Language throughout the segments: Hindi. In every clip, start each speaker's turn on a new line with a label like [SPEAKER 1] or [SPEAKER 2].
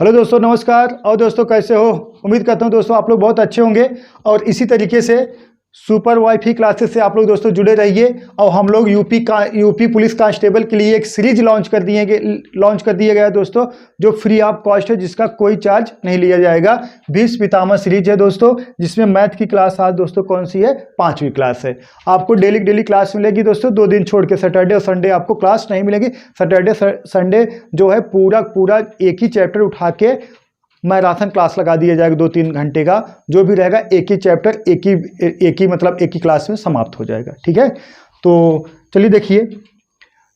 [SPEAKER 1] हेलो दोस्तों, नमस्कार। और दोस्तों कैसे हो? उम्मीद करता हूँ दोस्तों आप लोग बहुत अच्छे होंगे और इसी तरीके से सुपर वाईफाई क्लासेस से आप लोग दोस्तों जुड़े रहिए। और हम लोग यूपी पुलिस कांस्टेबल के लिए एक सीरीज लॉन्च कर दिया गया है दोस्तों, जो फ्री ऑफ कॉस्ट है, जिसका कोई चार्ज नहीं लिया जाएगा। 20 पितामह सीरीज है दोस्तों, जिसमें मैथ की क्लास आज दोस्तों कौन सी है? 5वीं क्लास है। आपको डेली क्लास मिलेगी दोस्तों, 2 दिन छोड़ के। सैटरडे और संडे आपको क्लास नहीं मिलेगी। सैटरडे संडे जो है पूरा एक ही चैप्टर उठा के मैराथन क्लास लगा दिया जाएगा। 2-3 घंटे का जो भी रहेगा, एक ही चैप्टर एक ही क्लास में समाप्त हो जाएगा। ठीक है, तो चलिए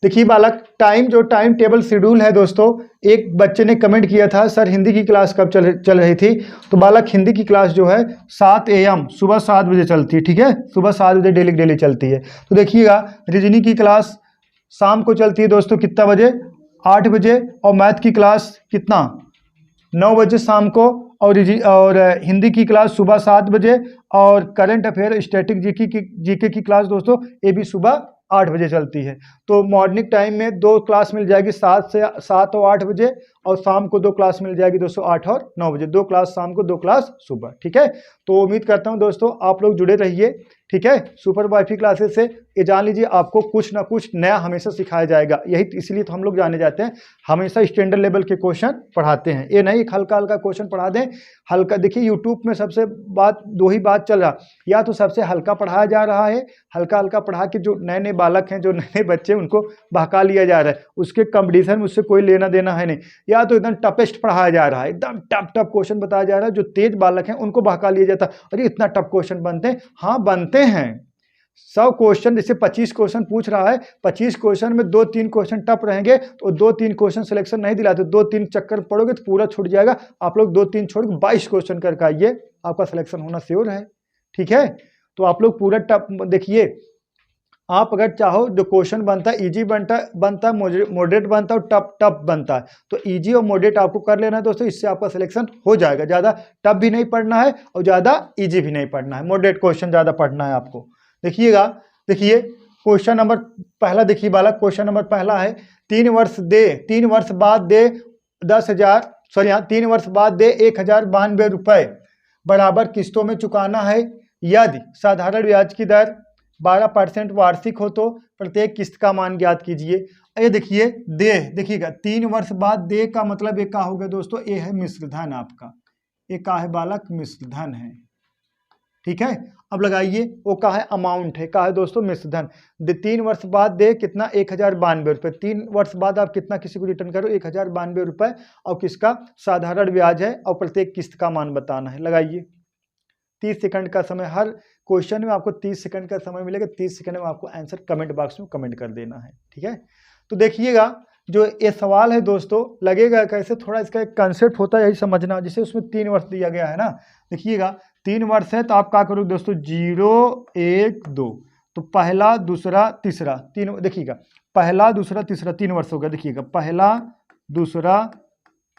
[SPEAKER 1] देखिए बालक, टाइम टेबल शेड्यूल है दोस्तों। एक बच्चे ने कमेंट किया था, सर हिंदी की क्लास कब चल रही थी? तो बालक, हिंदी की क्लास जो है 7 AM सुबह 7 बजे चलती है। ठीक है, सुबह 7 बजे डेली चलती है। तो देखिएगा, रीजनिंग की क्लास शाम को चलती है दोस्तों, कितना बजे? 8 बजे। और मैथ की क्लास कितना? 9 बजे शाम को। और हिंदी की क्लास सुबह 7 बजे। और करंट अफेयर, स्टैटिक जीके की क्लास दोस्तों, ये भी सुबह 8 बजे चलती है। तो मॉर्निंग टाइम में 2 क्लास मिल जाएगी, 7 और 8 बजे। और शाम को 2 क्लास मिल जाएगी दोस्तों, 8 और 9 बजे। 2 क्लास शाम को, 2 क्लास सुबह। ठीक है, तो उम्मीद करता हूं दोस्तों आप लोग जुड़े रहिए। ठीक है, सुपर वाईफाई क्लासेस से ये जान लीजिए, आपको कुछ ना कुछ नया हमेशा सिखाया जाएगा। यही इसलिए तो हम लोग जाने जाते हैं, हमेशा स्टैंडर्ड लेवल के क्वेश्चन पढ़ाते हैं। ये नहीं हल्का क्वेश्चन पढ़ा दें। हल्का देखिए, यूट्यूब में सबसे दो ही बात चल रहा, या तो सबसे हल्का पढ़ाया जा रहा है, हल्का पढ़ा के जो नए बालक हैं, जो नए बच्चे, उनको बहका लिया जा रहा है। उसके कंपटीशन में उससे कोई लेना देना है नहीं। या तो एकदम टफेस्ट पढ़ाया जा रहा है, एकदम टफ क्वेश्चन बताया जा रहा है। जो तेज बालक हैं उनको बहका लिया जाता है, अरे इतना टफ क्वेश्चन बनते हैं। हाँ बनते हैं। 100 क्वेश्चन, जैसे 25 क्वेश्चन पूछ रहा है, 25 क्वेश्चन में 2-3 क्वेश्चन टफ रहेंगे, तो 2-3 क्वेश्चन सिलेक्शन नहीं दिलाते। 2-3 चक्कर पढ़ोगे तो पूरा छूट जाएगा। आप लोग 2-3 छोड़ के 22 क्वेश्चन करके आइए, आपका सिलेक्शन होना श्योर है। ठीक है, तो आप लोग पूरा टफ देखिए। आप अगर चाहो, जो क्वेश्चन बनता है इजी बनता है, मॉडरेट बनता है और टफ बनता है। तो इजी और मॉडरेट आपको कर लेना है दोस्तों, इससे आपका सिलेक्शन हो जाएगा। ज़्यादा टफ भी नहीं पढ़ना है और ज़्यादा इजी भी नहीं पढ़ना है, मॉडरेट क्वेश्चन ज़्यादा पढ़ना है आपको। देखिए क्वेश्चन नंबर पहला, देखिए बालक, क्वेश्चन नंबर पहला है, 3 वर्ष बाद दे 10,000, सॉरी यहाँ 3 वर्ष बाद दे 1,092 रुपये बराबर किस्तों में चुकाना है। यदि साधारण ब्याज की दर 12% वार्षिक हो तो प्रत्येक किस्त का मान ज्ञात कीजिए। ये देखिएगा 3 वर्ष बाद दे का मतलब एक का हो गया दोस्तों, ये है मिश्रधन आपका। एक का है बालक, मिश्रधन है। ठीक है, अब लगाइए, वो का है अमाउंट है, का है दोस्तों मिश्रधन। 3 वर्ष बाद दे कितना? 1,092 रुपये। 3 वर्ष बाद आप कितना किसी को रिटर्न करो? 1,092 रुपये। और किसका? साधारण ब्याज है। और प्रत्येक किस्त का मान बताना है। लगाइए, 30 सेकंड का समय, हर क्वेश्चन में आपको 30 सेकंड का समय मिलेगा। 30 सेकंड में आपको आंसर कमेंट बॉक्स में कमेंट कर देना है। ठीक है, तो देखिएगा, जो ये सवाल है दोस्तों, लगेगा कैसे, थोड़ा इसका एक कंसेप्ट होता है, यही समझना। जैसे उसमें 3 वर्ष दिया गया है ना, देखिएगा 3 वर्ष है, तो आप क्या करोगे दोस्तों? 0, 1, 2, तो पहला, दूसरा, तीसरा, 3। देखिएगा, पहला, दूसरा, तीसरा, 3 वर्ष हो गया। देखिएगा, पहला, दूसरा,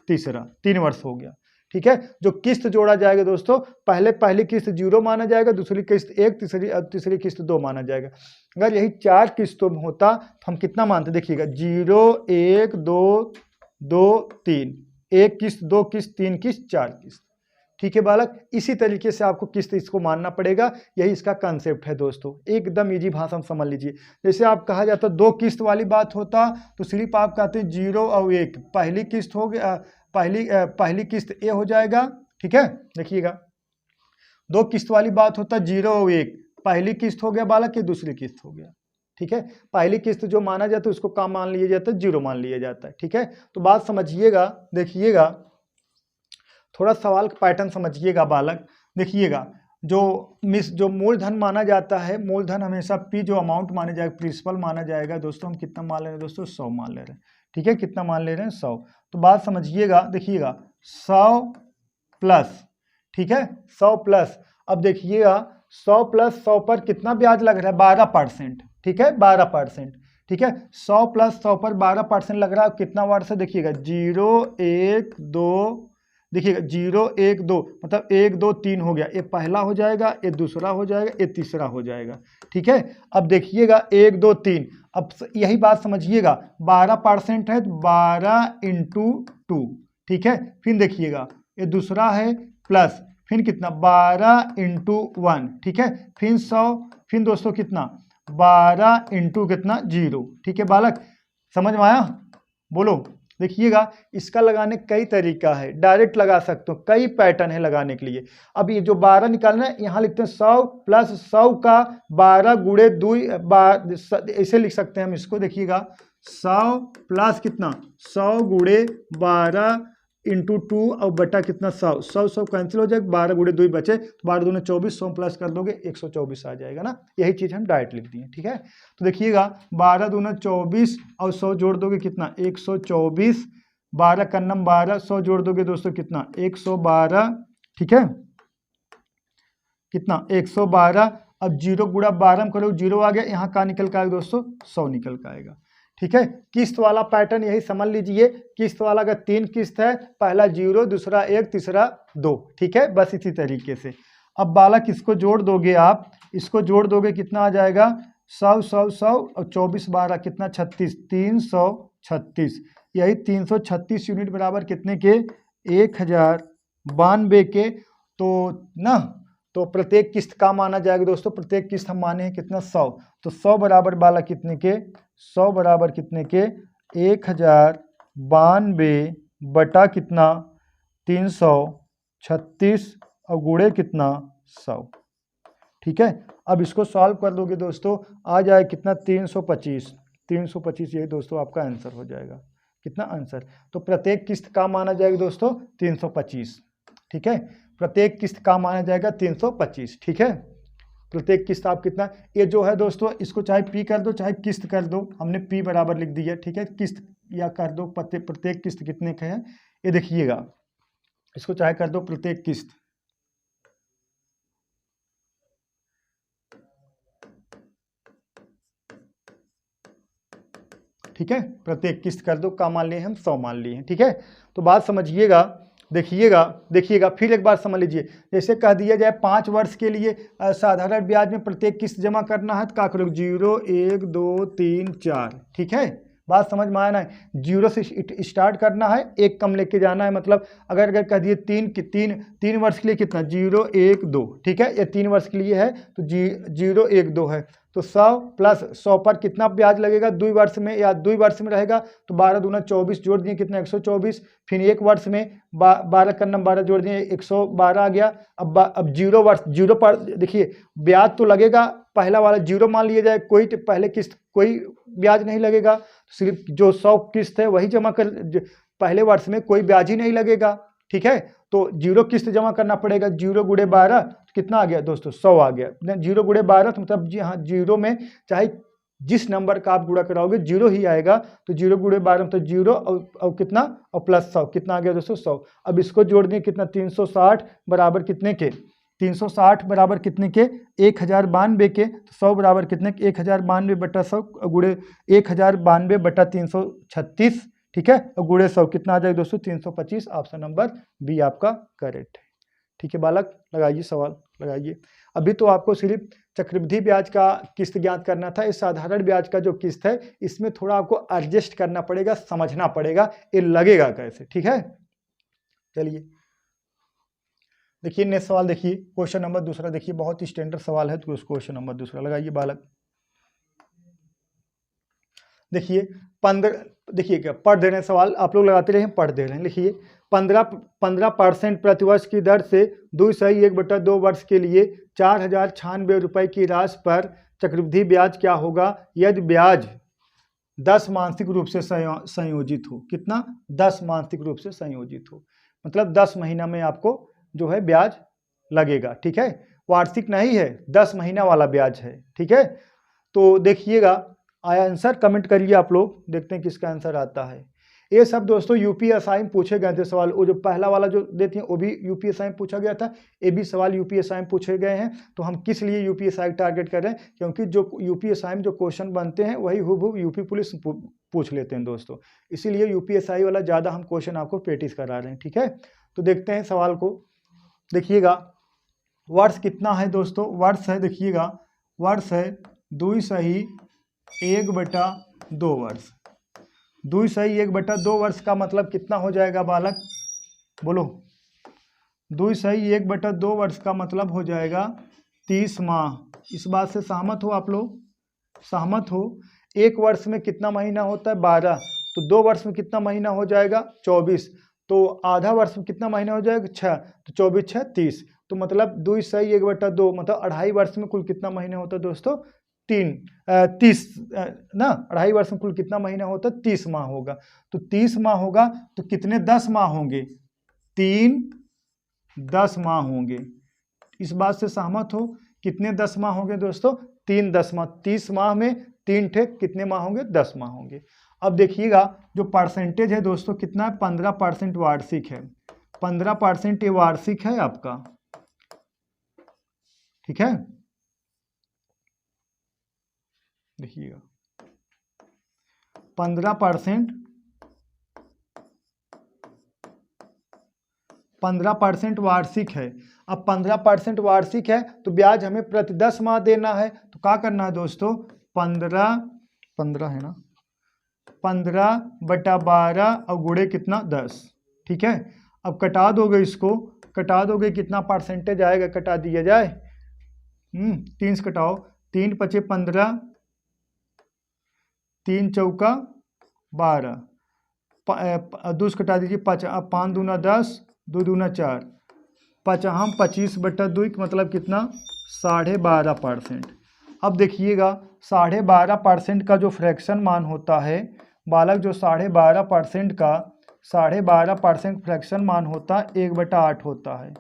[SPEAKER 1] तीसरा, 3 वर्ष हो गया। ठीक है, जो किस्त जोड़ा जाएगा दोस्तों, पहली किस्त 0 माना जाएगा, दूसरी किस्त 1, तीसरी किस्त 2 माना जाएगा। अगर यही 4 किस्तों में होता तो हम कितना मानते? देखिएगा, 0, 1, 2, 2, 3, 1 किस्त, 2 किस्त, 3 किस्त, 4 किस्त। ठीक है बालक, इसी तरीके से आपको किस्त इसको मानना पड़ेगा। यही इसका कंसेप्ट है दोस्तों, एकदम इजी भाषा में समझ लीजिए। जैसे आप कहा जाता 2 किस्त वाली बात होता, तो सिर्फ आप कहते हैं 0 और 1, पहली किस्त हो गया, पहली किस्त ए हो जाएगा। ठीक है, देखिएगा 2 किस्त वाली बात होता 0 और 1, पहली किस्त हो गया बालक, ये दूसरी किस्त हो गया। ठीक है, पहली किस्त जो माना जाता है उसको काम मान लिया जाता है, 0 मान लिया जाता है। ठीक है, तो बात समझिएगा, देखिएगा थोड़ा सवाल का पैटर्न समझिएगा बालक। देखिएगा, जो मूलधन माना जाता है, मूलधन हमेशा पी, जो अमाउंट माने जाएगा, प्रिंसिपल माना जाएगा दोस्तों। हम कितना मान ले रहे हैं दोस्तों? 100 मान ले रहे हैं। ठीक है, कितना मान ले रहे हैं? 100। तो बात समझिएगा, देखिएगा 100 प्लस, ठीक है 100 प्लस। अब देखिएगा 100 प्लस 100 पर कितना ब्याज लग रहा है? 12%। ठीक है, 12%। ठीक है, 100 प्लस 100 पर 12% लग रहा है। कितना वर्ष है? देखिएगा 0, 1, 2, देखिएगा 0, 1, 2, मतलब 1, 2, 3 हो गया। ये पहला हो जाएगा, ये दूसरा हो जाएगा, ये तीसरा हो जाएगा। ठीक है, अब देखिएगा 1, 2, 3। अब यही बात समझिएगा, 12% है तो 12 × 2। ठीक है। फिर देखिएगा ये दूसरा है प्लस, फिर कितना 12 इंटू 1, ठीक है। फिर 100, फिर दोस्तों कितना 12 इंटू कितना 0, ठीक है बालक, समझ में आया? बोलो। देखिएगा इसका लगाने कई तरीका है, डायरेक्ट लगा सकते हो, कई पैटर्न है लगाने के लिए। अब ये जो 12 निकालना है यहाँ लिखते हैं 100 प्लस 100 का 12 गुणे 2, ऐसे लिख सकते हैं हम इसको। देखिएगा 100 प्लस कितना 100 गुणे 12 इंटू 2 और बटा कितना 100 कैंसिल हो जाएगा, 12 गुणे 2 बचे, 12 दूने 24, 100 प्लस कर दोगे 124 आ जाएगा ना। यही चीज़ हम डायरेक्ट लिख दिए, ठीक है। तो देखिएगा 12 दूना 24 और 100 जोड़ दोगे कितना 124, 12 का नम 12, 100 जोड़ दोगे दोस्तों कितना 112, ठीक है, कितना 112। अब 0 गुणा 12 में करो 0 आ गया, यहाँ का निकल का आएगा दोस्तों 100 निकल का आएगा, ठीक है। किस्त वाला पैटर्न यही समझ लीजिए, किस्त वाला का 3 किस्त है, पहला 0, दूसरा 1, तीसरा 2, ठीक है, बस इसी तरीके से। अब बालक इसको जोड़ दोगे आप, इसको जोड़ दोगे कितना आ जाएगा 100 100 100 और 24 12 कितना 36, 336, यही 336 यूनिट बराबर कितने के 1092 के। तो ना तो प्रत्येक किस्त का माना जाएगा दोस्तों, प्रत्येक किस्त हम माने हैं कितना 100, तो 100 बराबर बालक कितने के 100 बराबर कितने के 1092 बटा कितना 336 और गुणे कितना 100, ठीक है। अब इसको सॉल्व कर दोगे दोस्तों, आ जाए कितना 325, 325 यही दोस्तों आपका आंसर हो जाएगा। कितना आंसर, तो प्रत्येक किस्त का माना जाएगा दोस्तों 325, ठीक है, प्रत्येक किस्त का माना जाएगा 325, ठीक है। प्रत्येक किस्त आप कितना, ये जो है दोस्तों इसको चाहे पी कर दो चाहे किस्त कर दो, हमने पी बराबर लिख दिया, ठीक है, किस्त या कर दो, प्रत्येक किस्त कितने के हैं ये देखिएगा, इसको चाहे कर दो प्रत्येक किस्त, ठीक है, प्रत्येक किस्त कर दो, का मान लिए हम 100 मान लिए हैं, ठीक है। तो बात समझिएगा, देखिएगा फिर एक बार समझ लीजिए, जैसे कह दिया जाए 5 वर्ष के लिए साधारण ब्याज में प्रत्येक किस्त जमा करना है तो क्या करोगे 0 1 2 3 4, ठीक है, बात समझ में आया ना। 0 से स्टार्ट करना है, एक कम लेके जाना है, मतलब अगर कह दिए 3 वर्ष के लिए कितना 0 1 2, ठीक है, ये 3 वर्ष के लिए है तो 0 1 2 है, तो 100 प्लस 100 पर कितना ब्याज लगेगा 2 वर्ष में, या 2 वर्ष में रहेगा तो 12 दूना 24 जोड़ दिए कितना 124, फिर 1 वर्ष में 12 का नम 12 जोड़ दिए 112 आ गया। अब 0 वर्ष 0 पर देखिए ब्याज तो लगेगा, पहला वाला 0 मान लिया जाए, कोई पहले किस्त कोई ब्याज नहीं लगेगा, सिर्फ जो 100 किस्त है वही जमा कर, पहले वर्ष में कोई ब्याज ही नहीं लगेगा, ठीक है। तो 0 किस्त जमा करना पड़ेगा, 0 गुणे 12 तो कितना आ गया दोस्तों 100 आ गया, 0 गुणे 12 तो मतलब जी हाँ 0 में चाहे जिस नंबर का आप गुणा कराओगे 0 ही आएगा, तो 0 गुणे 12 तो 0 और कितना और प्लस 100 कितना आ गया दोस्तों 100। अब इसको जोड़ दें कितना 360 बराबर कितने के 360 बराबर कितने के 1092 के, तो 100 बराबर कितने के 1092 बटा 100 गुणे 1092 बटा 336, ठीक है, और गुणे 100 कितना आ जाएगा दोस्तों 325, ऑप्शन नंबर बी आपका करेक्ट है, ठीक है बालक। लगाइए सवाल लगाइए। अभी तो आपको सिर्फ चक्रवृद्धि ब्याज का किस्त ज्ञात करना था, इस साधारण ब्याज का जो किस्त है इसमें थोड़ा आपको एडजस्ट करना पड़ेगा, समझना पड़ेगा ये लगेगा कैसे, ठीक है। चलिए देखिए नेक्स्ट सवाल, देखिए क्वेश्चन नंबर दूसरा, देखिए बहुत ही स्टैंडर्ड सवाल है, तो उस क्वेश्चन नंबर दूसरा लगाइए बालक। देखिए 15, देखिए क्या पढ़ दे रहे हैं सवाल, आप लोग लगाते रहे पढ़ दे रहे हैं। लिखिए 15% प्रतिवर्ष की दर से 2/1/2 वर्ष के लिए 4096 रुपये की राशि पर चक्रवृद्धि ब्याज क्या होगा यदि ब्याज 10 मासिक रूप से संयोजित हो। कितना 10 मासिक रूप से संयोजित हो, मतलब 10 महीना में आपको जो है ब्याज लगेगा, ठीक है, वार्षिक नहीं है 10 महीना वाला ब्याज है, ठीक है। तो देखिएगा आया आंसर, कमेंट करिए आप लोग, देखते हैं किसका आंसर आता है। ये सब दोस्तों यूपीएसआई में पूछे गए थे सवाल, वो जो पहला वाला जो देते हैं वो भी यूपीएसआई में पूछा गया था, ये भी सवाल यूपीएसआई में पूछे गए हैं। तो हम किस लिए यूपीएसआई टारगेट कर रहे हैं, क्योंकि जो यूपीएसआई में जो क्वेश्चन बनते हैं वही हूबहू यूपी पुलिस पूछ लेते हैं दोस्तों, इसीलिए यूपीएसआई वाला ज़्यादा हम क्वेश्चन आपको प्रैक्टिस करा रहे हैं, ठीक है। तो देखते हैं सवाल को, देखिएगा वर्ष कितना है दोस्तों, वर्ष है, देखिएगा वर्ष है 2/1/2 वर्ष, 2/1/2 वर्ष का मतलब कितना हो जाएगा बालक बोलो। 2/1/2 वर्ष का मतलब हो जाएगा 30 माह। इस बात से सहमत हो आप लोग? सहमत हो? एक वर्ष में कितना महीना होता है? 12। तो 2 वर्ष में कितना महीना हो जाएगा? 24। तो आधा वर्ष में कितना महीना हो जाएगा? 6। तो 24 6 30। तो मतलब 2/1/2 मतलब 2.5 वर्ष में कुल कितना महीना होता है दोस्तों? 30 ना, 2.5 वर्ष में कुल कितना महीना होता है? 30 माह होगा। तो 30 माह होगा तो कितने 10 माह होंगे? 3 10 माह होंगे। इस बात से सहमत हो? कितने 10 माह होंगे दोस्तों? 3 10 माह। 30 माह में 3 ठे कितने माह होंगे? 10 माह होंगे। अब देखिएगा जो परसेंटेज है दोस्तों कितना है? 15% वार्षिक है। 15% ये वार्षिक है आपका, ठीक है। देखिएगा 15% वार्षिक है। अब 15% वार्षिक है तो ब्याज हमें प्रति 10 माह देना है। तो क्या करना है दोस्तों? 15 है ना, 15/12 और गुणे कितना? 10, ठीक है। अब कटा दोगे इसको, कटा दोगे कितना परसेंटेज आएगा? कटा दिया जाए। 3 से कटाओ, 3 × 5 = 15, 3 चौका 12, 2 से कटा दीजिए 5, 5 दूना 10, 2 दूना 4, 5 25/2 मतलब कितना? 12.5%। अब देखिएगा 12.5% का जो फ्रैक्शन मान होता है बालक, जो 12.5% का 12.5% फ्रैक्शन मान होता है 1/8 होता है।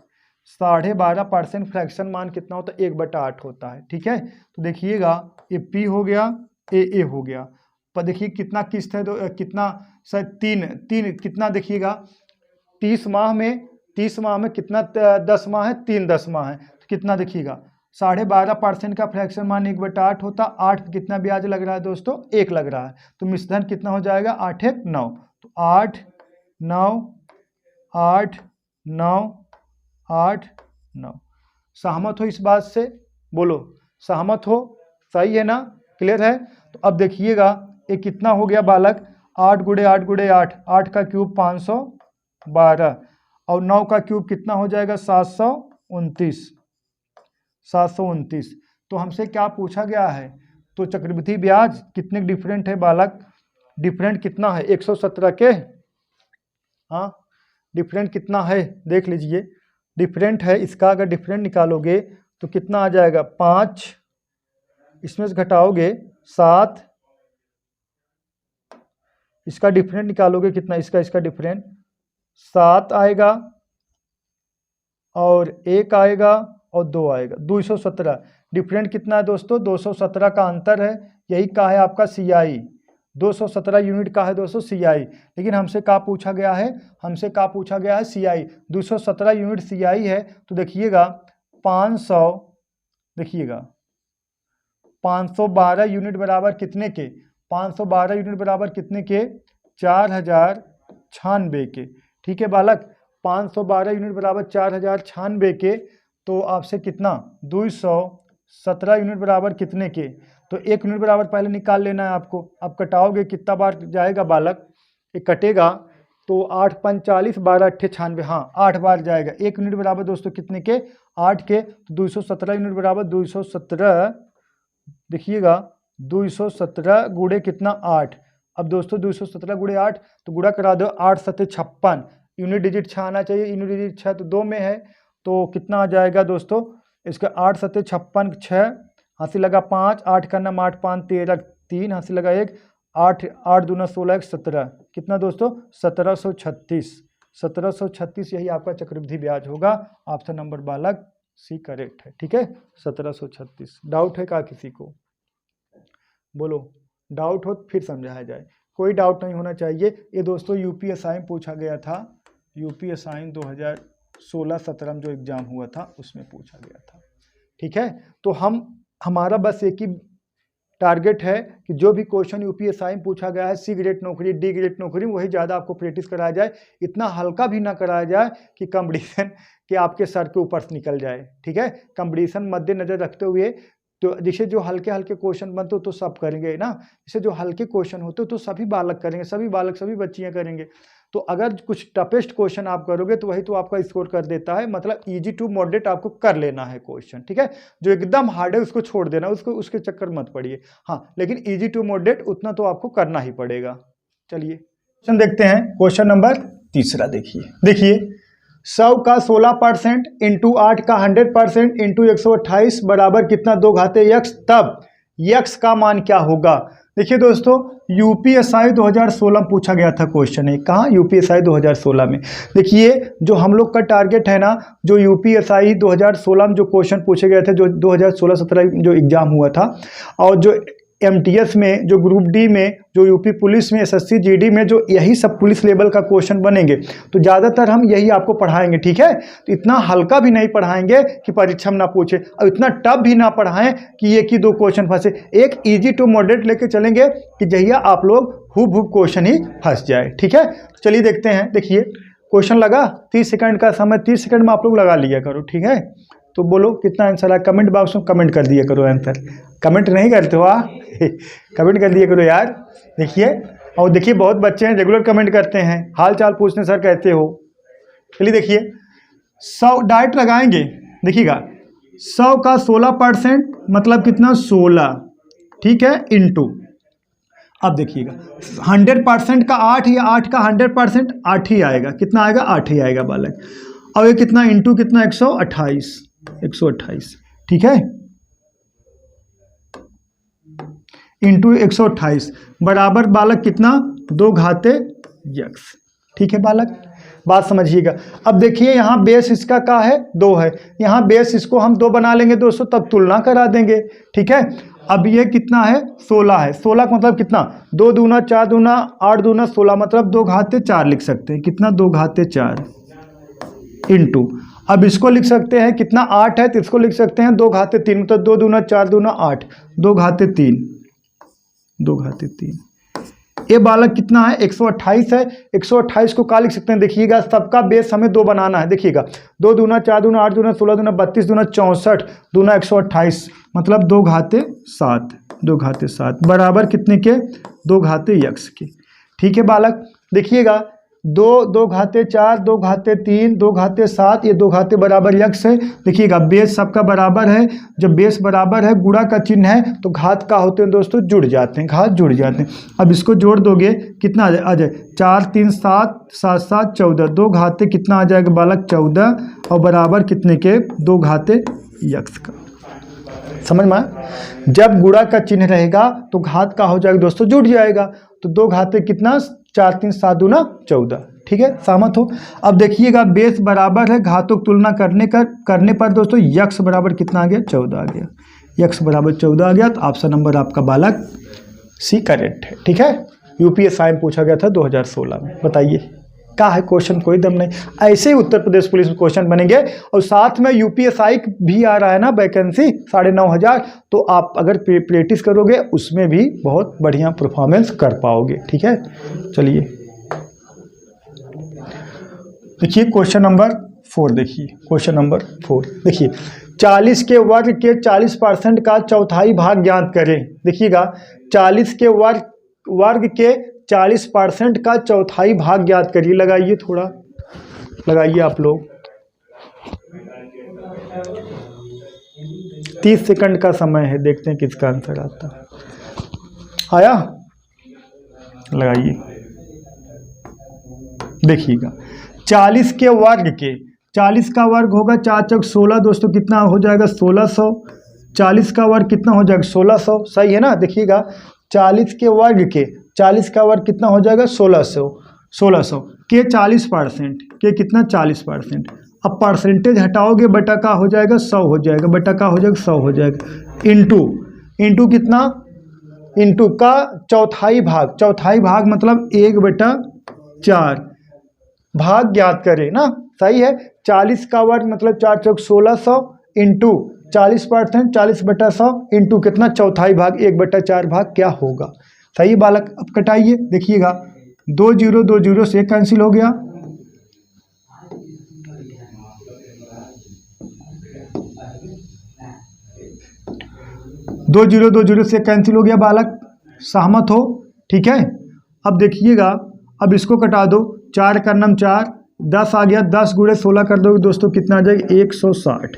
[SPEAKER 1] 12.5% फ्रैक्शन मान कितना होता है? 1/8 होता है, ठीक है। तो देखिएगा ये पी हो गया, ए हो गया। पर देखिए कितना किस्त है, तो कितना सर? 3 कितना? देखिएगा 30 माह में कितना 10 माह है? 3 10 माह है। तो कितना देखिएगा 12.5% का फ्रैक्शन मान 1/8 होता। 8 कितना ब्याज लग रहा है दोस्तों? 1 लग रहा है। तो मिश्रधन कितना हो जाएगा? 8 1 9। तो 8 9 8 9 8 9। सहमत हो इस बात से? बोलो सहमत हो? सही है ना? क्लियर है? तो अब देखिएगा ये कितना हो गया बालक? 8 × 8 × 8, 8 का क्यूब 512 और 9 का क्यूब कितना हो जाएगा? 729। 729। तो हमसे क्या पूछा गया है? तो चक्रवृद्धि ब्याज कितने डिफरेंट है बालक? डिफरेंट कितना है? 117 के। हाँ, डिफरेंट कितना है देख लीजिए। डिफरेंट है इसका, अगर डिफरेंट निकालोगे तो कितना आ जाएगा? 5, इसमें से घटाओगे 7, इसका डिफरेंट निकालोगे कितना? इसका डिफरेंट 7 आएगा और 1 आएगा और 2 आएगा, 217। डिफरेंट कितना है दोस्तों? 217 का अंतर है। यही का है आपका CI। 217 यूनिट का है दोस्तों CI। लेकिन हमसे क्या पूछा गया है? हमसे क्या पूछा गया है? CI। 217 यूनिट CI है। तो देखिएगा 500, देखिएगा 512 यूनिट बराबर कितने के? 512 यूनिट बराबर कितने के? 4096 के, ठीक है बालक। 512 यूनिट बराबर 4096 के। तो आपसे कितना? 217 यूनिट बराबर कितने के? तो 1 यूनिट बराबर पहले निकाल लेना है आपको। अब कटाओगे कितना बार जाएगा बालक? ये कटेगा तो 8 5 40, 12 8 96, हाँ 8 बार जाएगा। 1 यूनिट बराबर दोस्तों कितने के? 8 के। तो 217 यूनिट बराबर 217, देखिएगा 217 गुणे कितना? 8। अब दोस्तों 217 गुणे 8 तो गुणा करा दो, 8 7 56। यूनिट डिजिट 6 आना चाहिए, यूनिट डिजिट 6 तो 2 में है। तो कितना आ जाएगा दोस्तों? इसका 8 7 56, 6 हंसी लगा 5, 8 का नाम 8 5 13, 3 हंसी लगा 1, 8 8 दूना 16 17, कितना दोस्तों? 1736। 1736 यही आपका चक्रवृद्धि ब्याज होगा। ऑप्शन नंबर बालक सी करेक्ट है, ठीक है। 1736। डाउट है क्या किसी को? बोलो, डाउट हो फिर समझाया जाए। कोई डाउट नहीं होना चाहिए। ये दोस्तों यूपीएसआई में पूछा गया था। यूपीएसआई 2016-17 में जो एग्जाम हुआ था उसमें पूछा गया था, ठीक है। तो हमारा बस एक ही टारगेट है कि जो भी क्वेश्चन यूपीएसआई में पूछा गया है, C ग्रेड नौकरी, D ग्रेड नौकरी, वही ज़्यादा आपको प्रैक्टिस कराया जाए। इतना हल्का भी ना कराया जाए कि कंपटीशन के आपके सर के ऊपर से निकल जाए, ठीक है। कंपटीशन मद्देनजर रखते हुए तो जैसे जो हल्के हल्के क्वेश्चन बनते हो तो सब करेंगे ना, जैसे जो हल्के क्वेश्चन होते हो तो सभी बालक करेंगे, सभी बालक सभी बच्चियां करेंगे। तो अगर कुछ टफेस्ट क्वेश्चन आप करोगे तो वही तो आपका स्कोर कर देता है, मतलब इजी टू मॉडरेट आपको कर लेना है क्वेश्चन, ठीक है। जो एकदम हार्ड है उसको छोड़ देना, उसको उसके चक्कर मत पड़िए। हाँ, लेकिन इजी टू मॉडरेट उतना तो आपको करना ही पड़ेगा। चलिए क्वेश्चन देखते हैं, क्वेश्चन नंबर तीसरा देखिए 100 का 16% इंटू 8 का 100% इंटू 128 बराबर कितना 2 घाते यक्स, तब यक्स का मान क्या होगा। देखिए दोस्तों, यूपीएसआई 2016 में पूछा गया था क्वेश्चन है, कहाँ, यूपीएसआई 2016 में। देखिए जो हम लोग का टारगेट है ना, जो यूपीएसआई 2016 में जो क्वेश्चन पूछे गए थे, जो 2016-17 जो एग्जाम हुआ था, और जो एमटीएस में, जो ग्रुप डी में, जो यूपी पुलिस में, एसएससी जीडी में, जो यही सब पुलिस लेवल का क्वेश्चन बनेंगे, तो ज़्यादातर हम यही आपको पढ़ाएंगे, ठीक है। तो इतना हल्का भी नहीं पढ़ाएंगे कि परीक्षा में ना पूछे, और इतना टफ भी ना पढ़ाएं कि एक ही दो क्वेश्चन फंसे। एक इजी टू मॉडरेट लेके चलेंगे कि जहिया आप लोग हुब क्वेश्चन ही फंस जाए, ठीक है। चलिए देखते हैं। देखिए क्वेश्चन लगा, 30 सेकंड का समय, 30 सेकंड में आप लोग लगा लिया करो, ठीक है। तो बोलो कितना आंसर है, कमेंट बॉक्स में कमेंट कर दिया करो आंसर। कमेंट नहीं करते हो कमेंट कर दिया करो यार। देखिए, और देखिए बहुत बच्चे हैं रेगुलर कमेंट करते हैं, हाल चाल पूछने सर कहते हो। चलिए देखिए 100 डायरेक्ट लगाएंगे, देखिएगा 100 का 16% मतलब कितना 16, ठीक है, इंटू, अब देखिएगा 100% का 8 या 8 का 100% 8 ही आएगा, कितना आएगा 8 ही आएगा बालक। और ये कितना इंटू कितना 128, ठीक है, इंटू 128 बराबर बालक कितना 2 घाते यक्स, ठीक है बालक, बात समझिएगा। अब देखिए यहाँ बेस इसका क्या है 2 है, यहाँ बेस इसको हम 2 बना लेंगे दोस्तों, तब तुलना करा देंगे, ठीक है। अब ये कितना है 16 है, 16 का मतलब कितना 2 दूना 4 दूना 8 दूना 16, मतलब 2 घाते 4 लिख सकते हैं, कितना 2 घाते 4 इंटू, अब इसको लिख सकते हैं कितना 8 है तो इसको लिख सकते हैं 2 घाते 3, मतलब 2 दूना 4 दूना 8, 2 घाते 3, 2 घाते 3। ये बालक कितना है 128 है, 128 को क्या लिख सकते हैं, देखिएगा सबका बेस हमें 2 बनाना है। देखिएगा 2 दूना 4 दूना 8 दूना 16 दूना 32 दूना 64 दूना 128, मतलब 2 घाते 7, 2 घाते 7 बराबर कितने के 2 घाते यक्स के, ठीक है बालक। देखिएगा 2 घाते 4 2 घाते 3 2 घाते 7, ये 2 घाते बराबर यक्स है। देखिएगा बेस सबका बराबर है, जब बेस बराबर है गुणा का चिन्ह है तो घात का होते हैं दोस्तों जुड़ जाते हैं, घात जुड़ जाते हैं। अब इसको जोड़ दोगे कितना आ जाए 4 3 7 7 7 14, 2 घाते कितना आ जाएगा बालक 14, और बराबर कितने के 2 घाते यक्स का। समझ में, जब गुणा का चिन्ह रहेगा तो घात का हो जाएगा दोस्तों जुड़ जाएगा, तो 2 घाते कितना 4 3 7 दूना 14, ठीक है, सहमत हो। अब देखिएगा बेस बराबर है, घातों की तुलना करने पर दोस्तों यक्स बराबर कितना आ गया 14 आ गया, यक्स बराबर 14 आ गया, तो ऑप्शन नंबर आपका बालक सी करेक्ट है, ठीक है। यूपीएसआई में पूछा गया था 2016 में, बताइए क्या है क्वेश्चन, कोई दम नहीं। ऐसे ही उत्तर प्रदेश पुलिस में क्वेश्चन बनेंगे, और साथ में यूपीएसआई भी आ रहा है ना वैकेंसी 9,500, तो आप अगर प्रैक्टिस करोगे उसमें भी बहुत बढ़िया परफॉर्मेंस कर पाओगे, ठीक है। चलिए देखिए क्वेश्चन नंबर 4, देखिए क्वेश्चन नंबर 4 देखिए 40 के वर्ग के 40% का चौथाई भाग ज्ञात करें। देखिएगा 40 के वर्ग के 40% का चौथाई भाग ज्ञात करिए, लगाइए थोड़ा लगाइए आप लोग, 30 सेकंड का समय है, देखते हैं किसका आंसर आता है। आया, लगाइए। देखिएगा 40 के वर्ग के, 40 का वर्ग होगा 4 चौक 16 दोस्तों, कितना हो जाएगा 1600, 40 का वर्ग कितना हो जाएगा 1600, सही है ना। देखिएगा 40 के वर्ग के 40 का वर्ग कितना हो जाएगा 1600 के 40% के कितना 40%, अब परसेंटेज हटाओगे बटा का हो जाएगा 100 हो जाएगा, बटा का हो जाएगा 100 हो जाएगा, इंटू कितना, इंटू का चौथाई भाग मतलब 1/4 भाग ज्ञात करें ना, सही है। 40 का वर्ग मतलब 4 चौक 1600 इंटू 40%, 40/100 इंटू कितना चौथाई भाग 1/4 भाग क्या होगा, सही बालक। अब कटाइए, देखिएगा 2 0 से कैंसिल हो गया, 2 जीरो से कैंसिल हो गया बालक, सहमत हो? ठीक है। अब देखिएगा, अब इसको कटा दो, 4 का नम 4, 10 आ गया, 10 गुणे 16 कर दोगे दोस्तों कितना आ जाएगा? 160।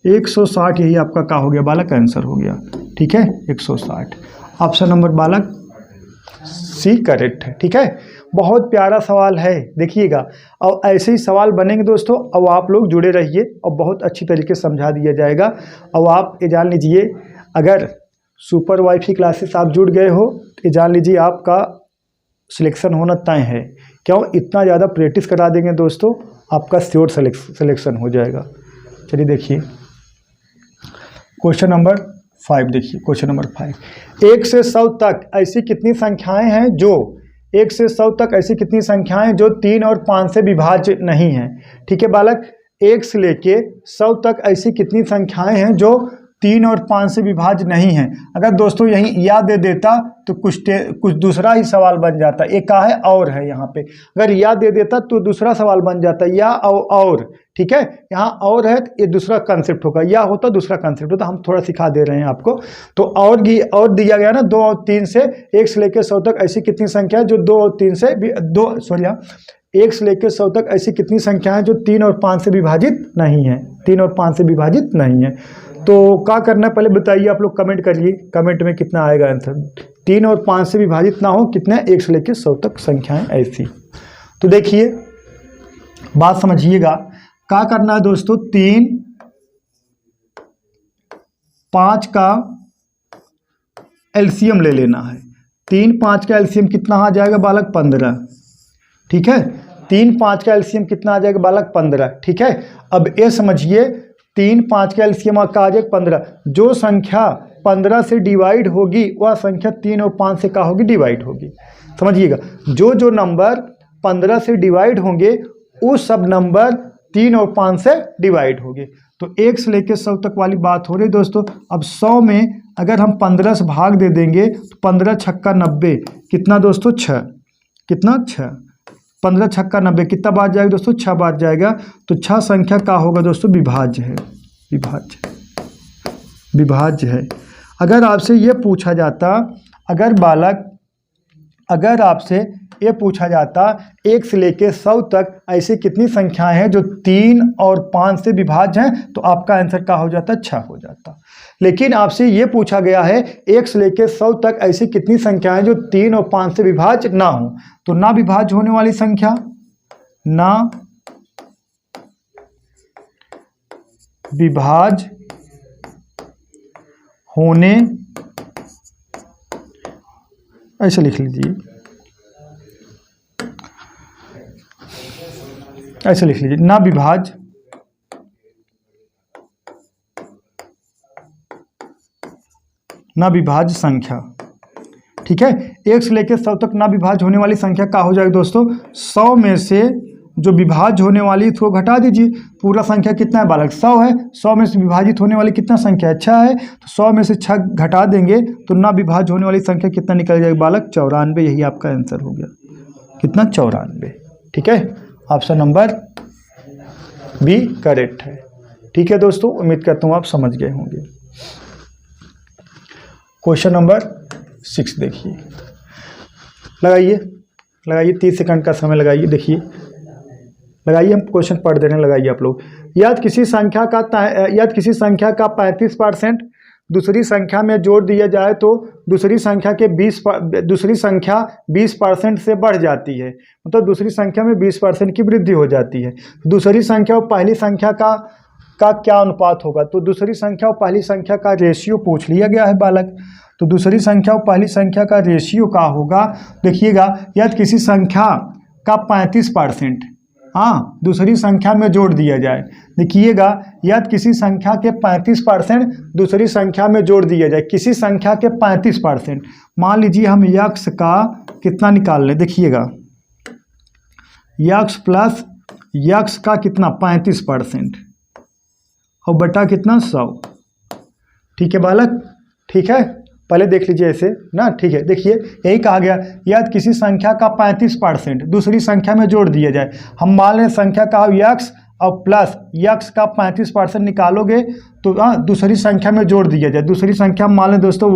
[SPEAKER 1] 160 यही आपका क्या हो गया बालक? आंसर हो गया। ठीक है, 160 ऑप्शन नंबर बालक सी करेक्ट है। ठीक है, बहुत प्यारा सवाल है, देखिएगा। और ऐसे ही सवाल बनेंगे दोस्तों, अब आप लोग जुड़े रहिए और बहुत अच्छी तरीके से समझा दिया जाएगा। और आप ये जान लीजिए, अगर सुपर वाईफाई क्लासेस आप जुड़ गए हो, ये जान लीजिए आपका सिलेक्शन होना तय है। क्यों? इतना ज़्यादा प्रैक्टिस करा देंगे दोस्तों, आपका श्योर सिलेक्शन हो जाएगा। चलिए देखिए क्वेश्चन नंबर 5, देखिए क्वेश्चन नंबर 5। 1 से 100 तक ऐसी कितनी संख्याएं हैं जो 1 से 100 तक ऐसी कितनी संख्याएं जो 3 और 5 से विभाज्य नहीं हैं? ठीक है बालक, 1 से लेके 100 तक ऐसी कितनी संख्याएं हैं जो 3 और 5 से विभाज्य नहीं है? अगर दोस्तों यहीं या दे देता तो कुछ दूसरा ही सवाल बन जाता। एक का है और है यहाँ पे, अगर या दे देता तो दूसरा सवाल बन जाता, या और। ठीक है, यहाँ और है तो ये दूसरा कंसेप्ट होगा, या होता दूसरा कंसेप्ट होता। हम थोड़ा सिखा दे रहे हैं आपको। तो और दिया गया ना, 2 और 3 से 1 से लेकर 100 तक ऐसी कितनी संख्या है जो 2 और 3 से 1 से लेकर 100 तक ऐसी कितनी संख्या है जो 3 और 5 से विभाजित नहीं है? 3 और 5 से विभाजित नहीं है। तो क्या करना है पहले बताइए, आप लोग कमेंट करिए, कमेंट में कितना आएगा आंसर। 3 और 5 से विभाजित ना हो, कितने? 1 से लेकर 100 तक संख्याएं ऐसी। तो देखिए बात समझिएगा, क्या करना है दोस्तों, 3, 5 का एलसीएम ले लेना है। 3, 5 का एलसीएम कितना आ जाएगा बालक? 15। ठीक है, 3, 5 का एलसीएम कितना आ जाएगा बालक? 15। ठीक है, अब ये समझिए 3, 5 का एलसीएम का आ जाएगा 15। जो संख्या 15 से डिवाइड होगी वह संख्या 3 और 5 से क्या होगी? डिवाइड होगी। समझिएगा, जो नंबर 15 से डिवाइड होंगे वो सब नंबर 3 और 5 से डिवाइड होंगे। तो 1 से लेकर 100 तक वाली बात हो रही दोस्तों। अब 100 में अगर हम 15 से भाग दे देंगे तो 15 छक्का 90, कितना दोस्तों? 6। कितना? 6। 15 छक्का 90 कितना बात जाएगा दोस्तों? 6 बात जाएगा। तो 6 संख्या का होगा दोस्तों? विभाज्य है। विभाज्य है। अगर आपसे ये पूछा जाता, अगर आपसे ये पूछा जाता 1 से लेकर 100 तक ऐसी कितनी संख्याएं हैं जो 3 और 5 से विभाज्य हैं, तो आपका आंसर क्या हो जाता? 6 हो जाता। लेकिन आपसे ये पूछा गया है 1 से लेकर 100 तक ऐसी कितनी संख्याएं जो 3 और 5 से विभाज्य ना हो। तो ना विभाज्य होने वाली संख्या, ना विभाज्य होने, ऐसे लिख लीजिए, ऐसे लिख लीजिए, ना विभाज्य संख्या। ठीक है, 1 से लेकर 100 तक ना विभाज्य होने वाली संख्या क्या हो जाएगी दोस्तों? 100 में से जो विभाज्य होने वाली इसको घटा दीजिए। पूरा संख्या कितना है बालक? 100 है। 100 में से विभाजित होने वाली कितना संख्या है? 6 है। तो 100 में से 6 घटा देंगे तो ना विभाज्य होने वाली संख्या कितना निकल जाएगी बालक? 94। यही आपका आंसर हो गया। कितना? 94। ठीक है, ऑप्शन नंबर बी करेक्ट है। ठीक है दोस्तों, उम्मीद करता हूँ आप समझ गए होंगे। क्वेश्चन नंबर 6 देखिए, लगाइए 30 सेकंड का समय लगाइए। देखिए लगाइए, हम क्वेश्चन पढ़ दे रहे हैं, लगाइए आप लोग। यदि किसी संख्या का 35% दूसरी संख्या में जोड़ दिया जाए तो दूसरी संख्या 20% से बढ़ जाती है। मतलब दूसरी संख्या में 20% की वृद्धि हो जाती है। दूसरी संख्या और पहली संख्या का क्या अनुपात होगा? तो दूसरी संख्या और पहली संख्या का रेशियो पूछ लिया गया है बालक। तो दूसरी संख्या और पहली संख्या का रेशियो क्या होगा? देखिएगा, यदि किसी संख्या का 35% दूसरी संख्या में जोड़ दिया जाए। देखिएगा, यदि किसी संख्या के 35% दूसरी संख्या में जोड़ दिया जाए, किसी संख्या के 35%, मान लीजिए हम यक्स का कितना निकाल लें। देखिएगा, यक्स प्लस यक्स का कितना? 35% और बटा कितना? 100। ठीक है बालक, ठीक है, पहले देख लीजिए ऐसे ना। ठीक है, देखिए यही कहा गया, यदि किसी संख्या का 35% दूसरी संख्या में जोड़ दिया जाए। हम मान लें संख्या का यक्स और प्लस यक्स का 35% निकालोगे तो दूसरी संख्या में जोड़ दिया जाए। दूसरी संख्या मान लें दोस्तों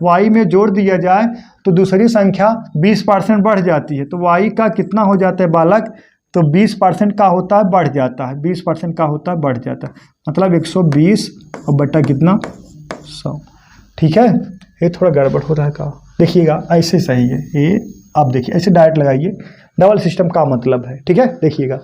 [SPEAKER 1] वाई में जोड़ दिया जाए तो दूसरी संख्या 20% बढ़ जाती है। तो वाई का कितना हो जाता है बालक, तो 20% का होता है बढ़ जाता है, 20% का होता है बढ़ जाता है, मतलब 120 और बटा कितना 100। ठीक है, ये थोड़ा गड़बड़ हो रहा है का, देखिएगा ऐसे सही है ये, आप देखिए ऐसे डायरेक्ट लगाइए, डबल सिस्टम का मतलब है। ठीक है, देखिएगा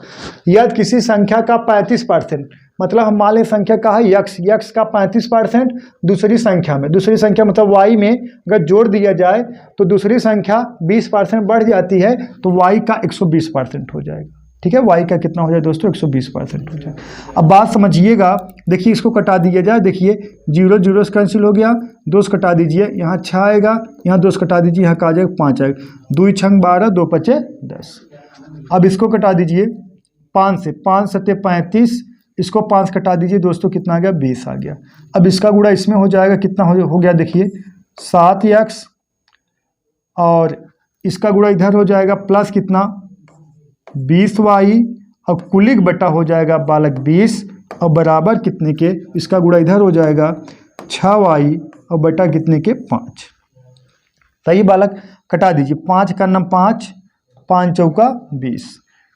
[SPEAKER 1] यदि किसी संख्या का 35%, मतलब हम मान लें संख्या का है यक्स का 35% दूसरी संख्या मतलब वाई में अगर जोड़ दिया जाए तो दूसरी संख्या 20% बढ़ जाती है, तो वाई का 120% हो जाएगा। ठीक है, वाई का कितना हो जाए दोस्तों, 120% हो जाए। अब बात समझिएगा, देखिए इसको कटा दिया जाए, देखिए 0 0 से कैंसिल हो गया, 2 से कटा दीजिए, यहाँ 6 आएगा, यहाँ 2 से कटा दीजिए, यहाँ का आ जाएगा 5 आएगा, 2 छंग 12, 2 पचे 10। अब इसको कटा दीजिए 5 से, 5 सत्ते 35, इसको 5 कटा दीजिए दोस्तों, कितना आ गया 20 आ गया। अब इसका गुणा इसमें हो जाएगा, कितना हो गया देखिए 7x, और इसका गुणा इधर हो जाएगा प्लस कितना 20y, और कुलिक बटा हो जाएगा बालक 20, और बराबर कितने के, इसका गुणा इधर हो जाएगा 6y और बटा कितने के 5। सही बालक, कटा दीजिए, 5 का नम 5, 5 चौका 20।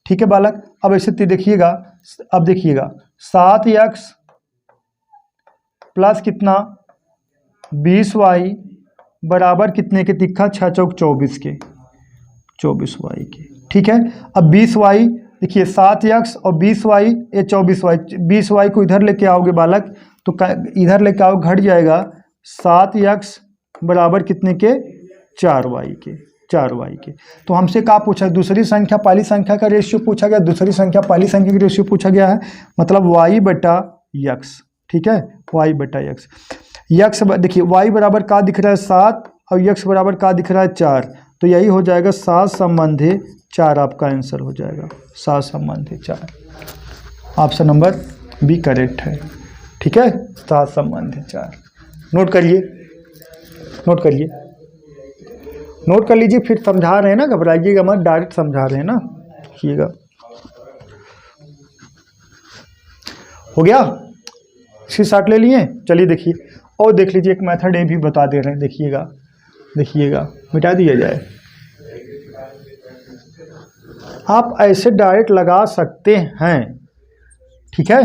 [SPEAKER 1] ठीक है बालक, अब ऐसे देखिएगा, अब देखिएगा 7x प्लस कितना 20y बराबर कितने के दिखा 6 चौक 24 के, 24y के। ठीक है, अब 20y देखिए 7x और 20y ये 24y, 20y को इधर लेके आओगे बालक तो इधर लेके आओ, घट जाएगा 7x बराबर कितने के 4y के, 4y के। तो हमसे क्या पूछा, दूसरी संख्या पहली संख्या का रेशियो पूछा गया, दूसरी संख्या पहली संख्या का रेशियो पूछा गया है, मतलब y बटा x। ठीक है, y बटा x, देखिए y बराबर का दिख रहा है 7 और x बराबर का दिख रहा है 4, तो यही हो जाएगा 7 संबंधी 4, आपका आंसर हो जाएगा 7 संबंधी 4। ऑप्शन नंबर बी करेक्ट है। ठीक है, 7 संबंधी 4। नोट करिए, नोट करिए, नोट कर लीजिए, फिर समझा रहे हैं ना, घबराइएगा मत, डायरेक्ट समझा रहे हैं ना, देखिएगा हो गया। इसकी शॉर्ट ले लिए, चलिए देखिए, और देख लीजिए एक मेथड ये भी बता दे रहे हैं, देखिएगा, देखिएगा मिटा दिया जाए, आप ऐसे डायरेक्ट लगा सकते हैं। ठीक है,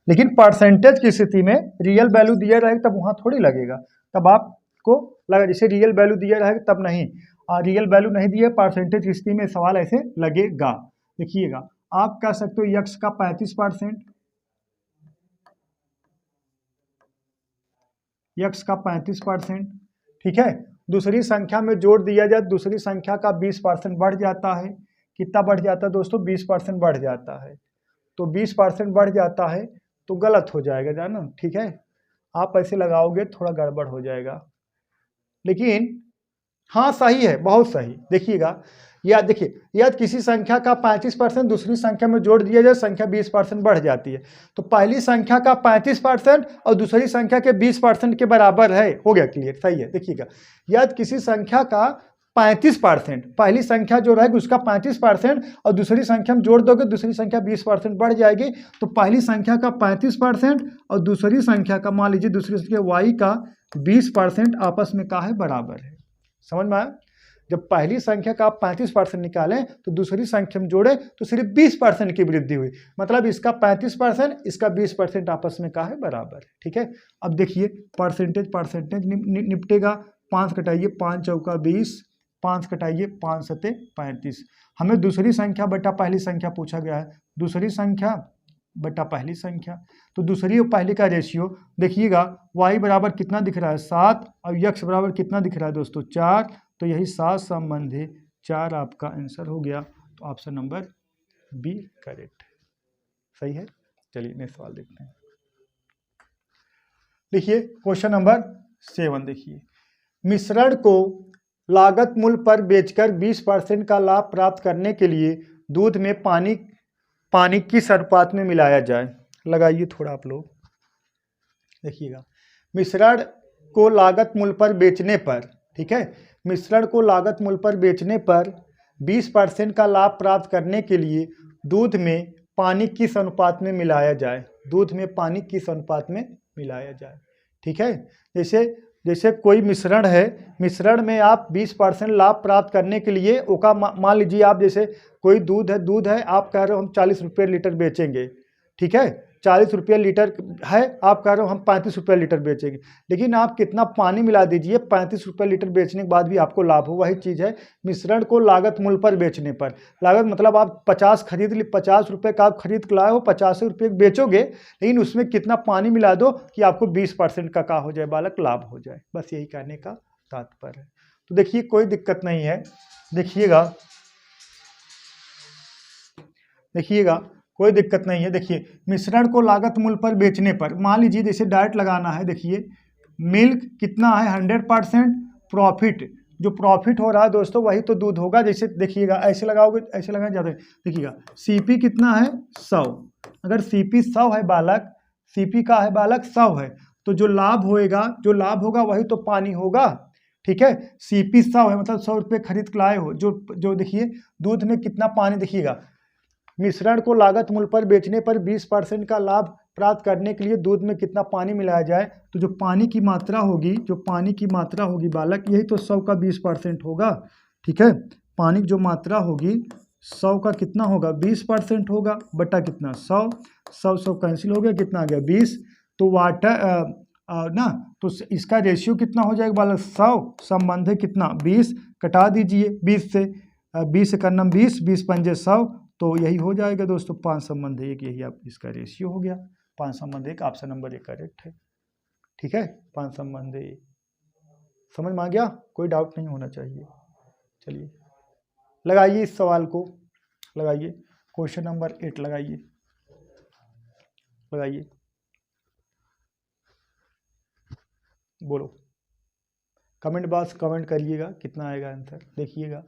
[SPEAKER 1] लेकिन परसेंटेज की स्थिति में रियल वैल्यू दिया रहेगा तब वहाँ थोड़ी लगेगा, तब आपको लगा, जैसे रियल वैल्यू दिया रहेगा तब नहीं, और रियल वैल्यू नहीं दिया परसेंटेज की स्थिति में सवाल ऐसे लगेगा। देखिएगा, आप कह सकते हो यक्स का 35%, यक्स का 35%। ठीक है, दूसरी संख्या में जोड़ दिया जाए, दूसरी संख्या का 20% बढ़ जाता है, कितना बढ़ जाता है दोस्तों 20% बढ़ जाता है, तो 20% बढ़ जाता है तो गलत हो जाएगा जाना। ठीक है, आप ऐसे लगाओगे थोड़ा गड़बड़ हो जाएगा, लेकिन हाँ सही है, बहुत सही। देखिएगा, या देखिए यदि किसी संख्या का 35% दूसरी संख्या में जोड़ दिया जाए, संख्या 20% बढ़ जाती है, तो पहली संख्या का 35% और दूसरी संख्या के 20% के बराबर है, हो गया क्लियर, सही है। देखिएगा, यदि किसी संख्या का 35%, पहली संख्या जो रहेगी उसका 35% और दूसरी संख्या में जोड़ दोगे दूसरी संख्या 20% बढ़ जाएगी, तो पहली संख्या का 35% और दूसरी संख्या का मान लीजिए दूसरी संख्या y का 20% आपस में का है बराबर है। समझ में आया, जब पहली संख्या का आप 35% निकालें तो दूसरी संख्या में जोड़े तो सिर्फ 20% की वृद्धि हुई, मतलब इसका 35% इसका 20% आपस में का है बराबर है। ठीक है, अब देखिए परसेंटेज निपटेगा, 5 कटाइए 5 चौका 20, 5 कटाइए 5 सत्ते 35। हमें दूसरी संख्या बटा पहली संख्या पूछा गया है, दूसरी संख्या बटा पहली संख्या, तो दूसरी और पहली का रेशियो देखिएगा, y बराबर कितना दिख रहा है 7 और x बराबर कितना दिख रहा है दोस्तों 4, तो यही 7 संबंधी 4 आपका आंसर हो गया। तो ऑप्शन नंबर बी करेक्ट है, सही है। चलिए नेक्स्ट सवाल देखते हैं। देखिए क्वेश्चन नंबर 7, देखिए मिश्रण को लागत मूल्य पर बेचकर 20% का लाभ प्राप्त करने के लिए दूध में पानी किस अनुपात में मिलाया जाए। लगाइए थोड़ा आप लोग, देखिएगा मिश्रण को लागत मूल्य पर बेचने पर, ठीक है, मिश्रण को लागत मूल्य पर बेचने पर 20% का लाभ प्राप्त करने के लिए दूध में पानी किस अनुपात में मिलाया जाए, दूध में पानी किस अनुपात में मिलाया जाए। ठीक है, जैसे जैसे कोई मिश्रण है, मिश्रण में आप 20% लाभ प्राप्त करने के लिए ओका मान लीजिए आप जैसे कोई दूध है आप कह रहे हो हम 40 रुपये लीटर बेचेंगे। ठीक है, 40 रुपये लीटर है, आप कह रहे हो हम 35 रुपये लीटर बेचेंगे, लेकिन आप कितना पानी मिला दीजिए 35 रुपये लीटर बेचने के बाद भी आपको लाभ हो। वही चीज़ है मिश्रण को लागत मूल्य पर बेचने पर। लागत मतलब आप 50 रुपये का आप खरीद के लाए हो, 50 रुपये बेचोगे, लेकिन उसमें कितना पानी मिला दो कि आपको 20% का हो जाए बालक, लाभ हो जाए। बस यही कहने का तात्पर्य है। तो देखिए कोई दिक्कत नहीं है, देखिएगा कोई दिक्कत नहीं है। देखिए मिश्रण को लागत मूल्य पर बेचने पर, मान लीजिए जैसे डायरेक्ट लगाना है, देखिए मिल्क कितना है 100% प्रॉफिट, जो प्रॉफिट हो रहा है दोस्तों वही तो दूध होगा। जैसे देखिएगा ऐसे लगाओगे, ऐसे लगाए ज़्यादा, देखिएगा सीपी कितना है 100, अगर सीपी 100 है बालक, सीपी का है बालक 100 है, तो जो लाभ होगा वही तो पानी होगा। ठीक है, सीपी 100 है मतलब 100 रुपये खरीद के लाए हो, जो देखिए दूध में कितना पानी, देखिएगा मिश्रण को लागत मूल्य पर बेचने पर 20% का लाभ प्राप्त करने के लिए दूध में कितना पानी मिलाया जाए, तो जो पानी की मात्रा होगी बालक, यही तो 100 का 20% होगा। ठीक है, पानी की जो मात्रा होगी 100 का कितना होगा 20% होगा, बटा कितना 100 कैंसिल हो गया, कितना आ गया 20, तो वाटर ना, तो इसका रेशियो कितना हो जाएगा बालक 100 संबंध है कितना 20, कटा दीजिए 20 से, 20 का नम 20 पंजे 100, तो यही हो जाएगा दोस्तों 5:1, यही आप इसका रेशियो हो गया 5:1। ऑप्शन नंबर 1 करेक्ट है। ठीक है, 5:1 समझ में आ गया, कोई डाउट नहीं होना चाहिए। चलिए लगाइए इस सवाल को, लगाइए क्वेश्चन नंबर 8 लगाइए, बोलो कमेंट बॉक्स कमेंट करिएगा कितना आएगा आंसर। देखिएगा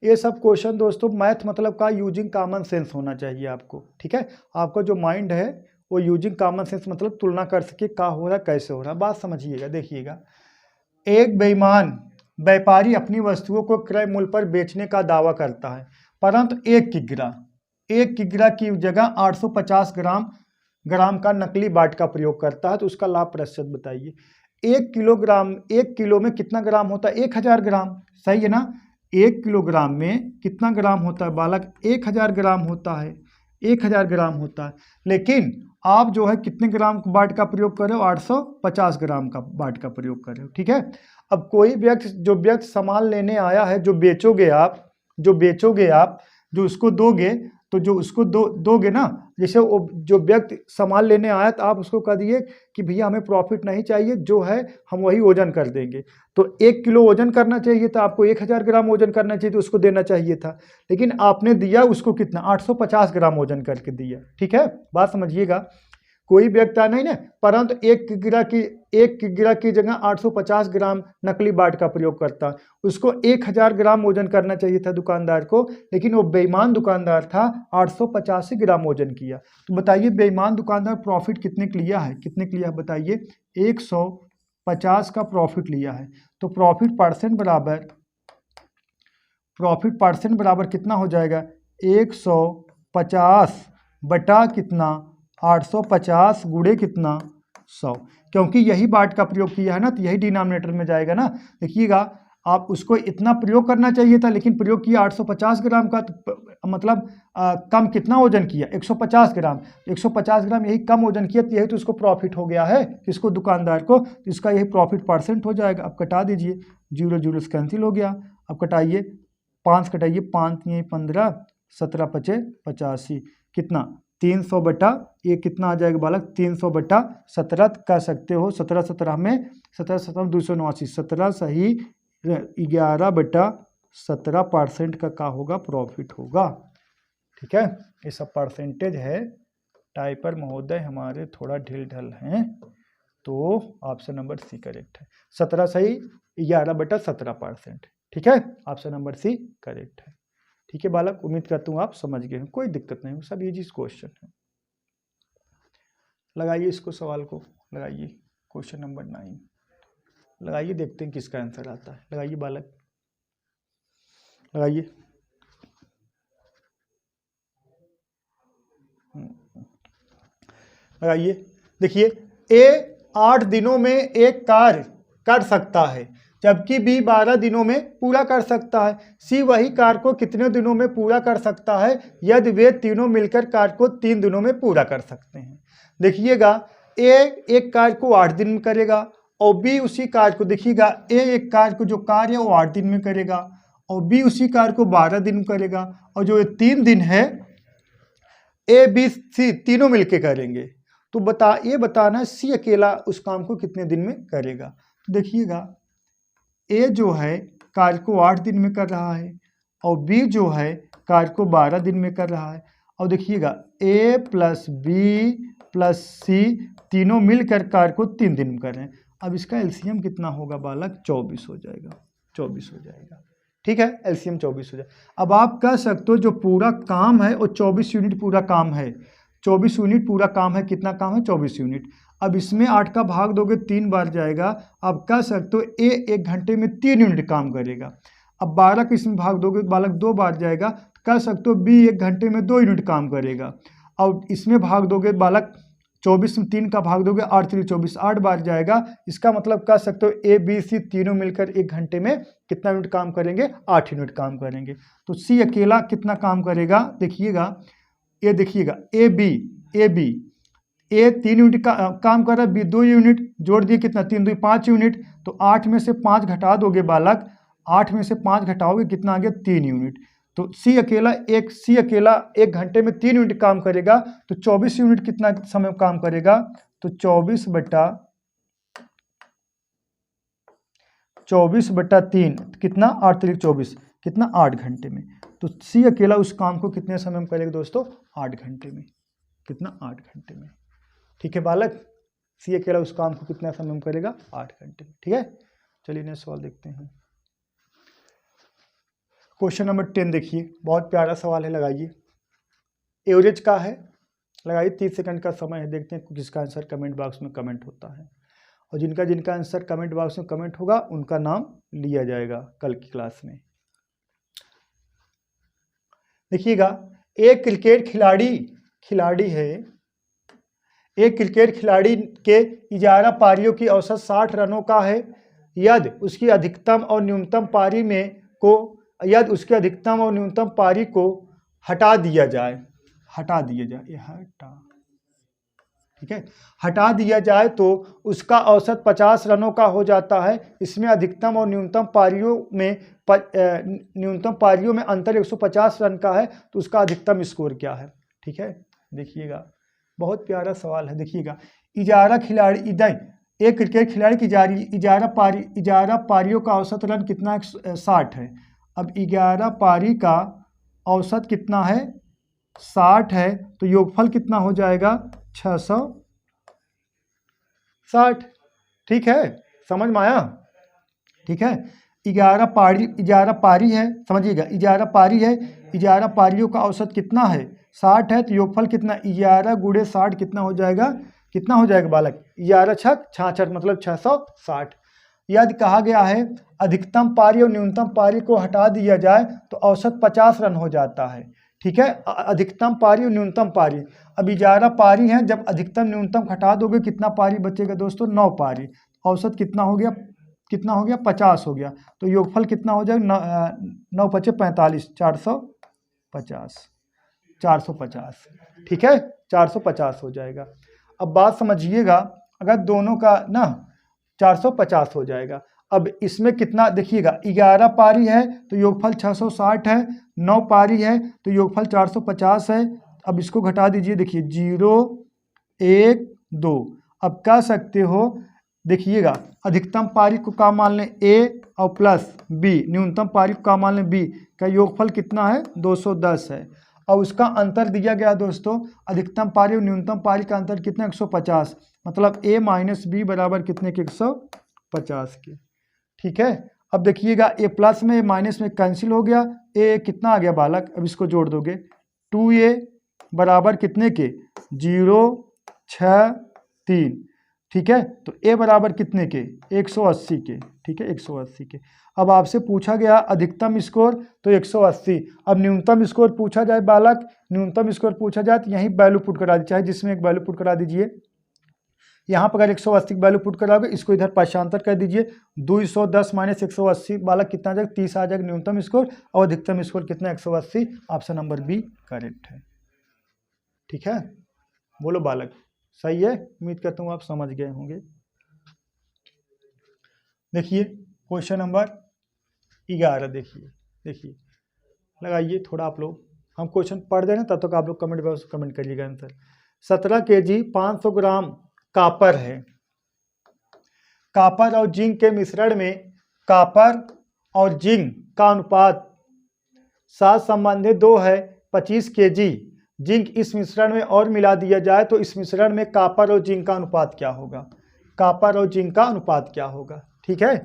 [SPEAKER 1] ये सब क्वेश्चन दोस्तों मैथ मतलब का यूजिंग कॉमन सेंस होना चाहिए आपको। ठीक है, आपका जो माइंड है वो यूजिंग कॉमन सेंस मतलब तुलना कर सके क्या हो रहा कैसे हो रहा, बात समझिएगा। देखिएगा एक बेईमान व्यापारी अपनी वस्तुओं को क्रय मूल्य पर बेचने का दावा करता है, परंतु एक किग्रा की जगह 850 ग्राम का नकली बाट का प्रयोग करता है, तो उसका लाभ प्रतिशत बताइए। 1 किलो में कितना ग्राम होता है 1000 ग्राम, सही है ना। 1 किलोग्राम में कितना ग्राम होता है बालक 1000 ग्राम होता है, 1000 ग्राम होता है, लेकिन आप जो है कितने ग्राम बाट का प्रयोग कर रहे हो 850 ग्राम का बाट का प्रयोग कर रहे हो। ठीक है, अब कोई व्यक्ति सामान लेने आया है, जो बेचोगे आप जो उसको दोगे, तो जो उसको दोगे ना, जैसे जो व्यक्ति सामान लेने आया तो आप उसको कह दिए कि भैया हमें प्रॉफिट नहीं चाहिए, जो है हम वही वजन कर देंगे, तो 1 किलो वजन करना चाहिए था आपको, 1000 ग्राम वजन करना चाहिए तो उसको देना चाहिए था, लेकिन आपने दिया उसको कितना 850 ग्राम वजन करके दिया। ठीक है, बात समझिएगा, कोई व्यक्ति नहीं ना, परंतु एक किग्रा की जगह 850 ग्राम नकली बाट का प्रयोग करता, उसको 1000 ग्राम वजन करना चाहिए था दुकानदार को, लेकिन वो बेईमान दुकानदार था 885 ग्राम वजन किया। तो बताइए बेईमान दुकानदार प्रॉफिट कितने के लिया है बताइए, 150 का प्रॉफिट लिया है, तो प्रॉफिट परसेंट बराबर कितना हो जाएगा 150 बटा कितना 850 गुणे कितना 100, क्योंकि यही बाट का प्रयोग किया है ना, तो यही डिनोमिनेटर में जाएगा ना। देखिएगा आप उसको इतना प्रयोग करना चाहिए था, लेकिन प्रयोग किया 850 ग्राम का, तो मतलब कम कितना वजन किया 150 ग्राम, 150 ग्राम यही कम वजन किया, तो यही तो उसको प्रॉफिट हो गया है इसको दुकानदार को, तो इसका यही प्रॉफिट परसेंट हो जाएगा। अब कटा दीजिए, 0 से कैंसिल हो गया, अब कटाइए 5 कटाइए, 5 ये 15, 17 पचे 85, कितना 300 बटा ये कितना आ जाएगा बालक 300 बटा 17 कह सकते हो, 17 में 17 289, 17 सही 11 बटा 17% का होगा प्रॉफिट होगा। ठीक है, ये सब परसेंटेज है, टाइपर महोदय हमारे थोड़ा ढील ढल हैं, तो ऑप्शन नंबर सी करेक्ट है, 17 सही 11 बटा 17%। ठीक है, ऑप्शन नंबर सी करेक्ट है। ठीक है बालक, उम्मीद करता हूँ आप समझ गए हैं, कोई दिक्कत नहीं, सब इजी क्वेश्चन है। लगाइए इसको सवाल को, लगाइए क्वेश्चन नंबर 9 लगाइए, देखते हैं किसका आंसर आता है। लगाइए बालक, लगाइए। लगाइए। देखिए ए 8 दिनों में एक कार्य कर सकता है, जबकि बी 12 दिनों में पूरा कर सकता है। सी वही कार्य को कितने दिनों में पूरा कर सकता है यदि वे तीनों मिलकर कार्य को 3 दिनों में पूरा कर सकते हैं। देखिएगा ए एक कार्य को 8 दिन में करेगा और बी उसी कार्य को, देखिएगा ए एक कार्य को जो कार्य है वो 8 दिन में करेगा और बी उसी कार्य को 12 दिन में करेगा, और जो ये 3 दिन है ए बी सी तीनों मिलके करेंगे। तो ये बताना सी अकेला उस काम को कितने दिन में करेगा। तो देखिएगा ए जो है कार्य को 8 दिन में कर रहा है और बी जो है कार्य को 12 दिन में कर रहा है। और देखिएगा ए प्लस बी प्लस सी तीनों मिलकर कार्य को 3 दिन में कर रहे हैं। अब इसका एलसीएम कितना होगा बालक? 24 हो जाएगा, 24 हो जाएगा। ठीक है, एलसीएम 24 हो जाएगा। अब आप कह सकते हो जो पूरा काम है वो 24 यूनिट पूरा काम है, 24 यूनिट पूरा काम है। कितना काम है? 24 यूनिट। अब इसमें 8 का भाग दोगे 3 बार जाएगा। अब कह सकते हो ए 1 घंटे में 3 यूनिट काम करेगा। अब 12 को इसमें भाग दोगे बालक 2 बार जाएगा, कह सकते हो बी 1 घंटे में 2 यूनिट काम करेगा। और इसमें भाग दोगे बालक 24 में 3 का भाग दोगे 8 3 24, 8 बार जाएगा। इसका मतलब कह सकते हो ए बी सी तीनों मिलकर 1 घंटे में कितना यूनिट काम करेंगे? 8 यूनिट काम करेंगे। तो सी अकेला कितना काम करेगा? देखिएगा ये, देखिएगा ए बी ए 3 यूनिट का काम कर रहा है, बी 2 यूनिट, जोड़ दिए कितना? 3 2 5 यूनिट। तो 8 में से 5 घटा दोगे बालक, 8 में से 5 घटाओगे कितना आ गया? 3 यूनिट। तो सी अकेला 1 घंटे में 3 यूनिट काम करेगा। तो 24 यूनिट कितना समय में काम करेगा? तो 24 बटा 3 कितना? 8 3 24 कितना? 8 घंटे में। तो सी अकेला उस काम को कितने समय में करेगा दोस्तों? 8 घंटे में। कितना? 8 घंटे में। ठीक है बालक, सी अकेला उस काम को कितना समय में करेगा? 8 घंटे में। ठीक है, चलिए नेक्स्ट सवाल देखते हैं। क्वेश्चन नंबर 10 देखिए, बहुत प्यारा सवाल है, लगाइए। एवरेज का है, लगाइए। 30 सेकंड का समय है, देखते हैं किसका आंसर कमेंट बॉक्स में कमेंट होता है। और जिनका आंसर कमेंट बॉक्स में कमेंट होगा उनका नाम लिया जाएगा कल की क्लास में। देखिएगा एक क्रिकेट खिलाड़ी है, एक क्रिकेट खिलाड़ी के 11 पारियों की औसत 60 रनों का है। यदि उसकी अधिकतम और न्यूनतम पारी को हटा दिया जाए, ठीक है, हटा दिया जाए तो उसका औसत 50 रनों का हो जाता है। इसमें अधिकतम और न्यूनतम पारियों में अंतर 150 रन का है, तो उसका अधिकतम स्कोर क्या है? ठीक है, देखिएगा बहुत प्यारा सवाल है। देखिएगा 11 खिलाड़ी, एक क्रिकेट खिलाड़ी की 11 पारियों का औसत रन कितना? 60 है। अब 11 पारी का औसत कितना है? 60 है, तो योगफल कितना हो जाएगा? 660। ठीक है, समझ में आया? ठीक है, 11 पारी है, समझिएगा 11 पारी है, 11 पारियों का औसत कितना है? 60 है, तो योगफल कितना? 11 गुणे 60 कितना हो जाएगा? कितना हो जाएगा बालक? 11 छक 66, मतलब 660। यदि कहा गया है अधिकतम पारी और न्यूनतम पारी को हटा दिया जाए तो औसत 50 रन हो जाता है। ठीक है, अधिकतम पारी और न्यूनतम पारी। अब 11 पारी हैं, जब अधिकतम न्यूनतम हटा दोगे कितना पारी बचेगा दोस्तों? 9 पारी। औसत कितना हो गया? 50 हो गया। तो योगफल कितना हो जाएगा? 9 × 5 = 45, 450। ठीक है, 450 हो जाएगा। अब बात समझिएगा, अगर दोनों का ना 450 हो जाएगा। अब इसमें कितना? देखिएगा 11 पारी है तो योगफल 660 है, 9 पारी है तो योगफल 450 है। अब इसको घटा दीजिए, देखिए 0 1 2। अब कह सकते हो, देखिएगा अधिकतम पारी को क्या मान लें? A और प्लस B, न्यूनतम पारी को क्या मान लें? B का योगफल कितना है? 210 है। और उसका अंतर दिया गया दोस्तों, अधिकतम पारी और न्यूनतम पारी का अंतर कितना? 150, मतलब A - B बराबर कितने के? 150 के। ठीक है, अब देखिएगा A प्लस में माइनस में कैंसिल हो गया, A कितना आ गया बालक? अब इसको जोड़ दोगे, 2A बराबर कितने के? 0 6 3। ठीक है। तो ए बराबर कितने के, 180 के, ठीक है, 180 के। अब आपसे पूछा गया अधिकतम स्कोर तो 180। अब न्यूनतम स्कोर पूछा जाए बालक, न्यूनतम स्कोर पूछा जाए तो यहीं वैल्यू पुट करा दीजिए, चाहे जिसमें एक वैल्यू पुट करा दीजिए। यहाँ पर अगर 180 वैल्यू पुट कराओगे, इसको इधर पाशांतर कर दीजिए, 210 माइनस 180 बालक कितना आ जाएगा, 30 आ जाएगा न्यूनतम स्कोर, और अधिकतम स्कोर कितना, 180। ऑप्शन नंबर बी करेक्ट है। ठीक है, बोलो बालक, सही है। उम्मीद करता हूँ आप समझ गए होंगे। देखिए क्वेश्चन नंबर 11, देखिए लगाइए थोड़ा आप लोग, हम क्वेश्चन पढ़ दें ना, तब तक आप लोग कमेंट बॉक्स कमेंट करिएगा आंसर। 17 kg 500 ग्राम कापर है। कापर और जिंक के मिश्रण में कापर और जिंक का अनुपात 7:2 है। 25 kg जिंक इस मिश्रण में और मिला दिया जाए तो इस मिश्रण में कापर और जिंक का अनुपात क्या होगा, कापर और जिंक का अनुपात क्या होगा। ठीक है,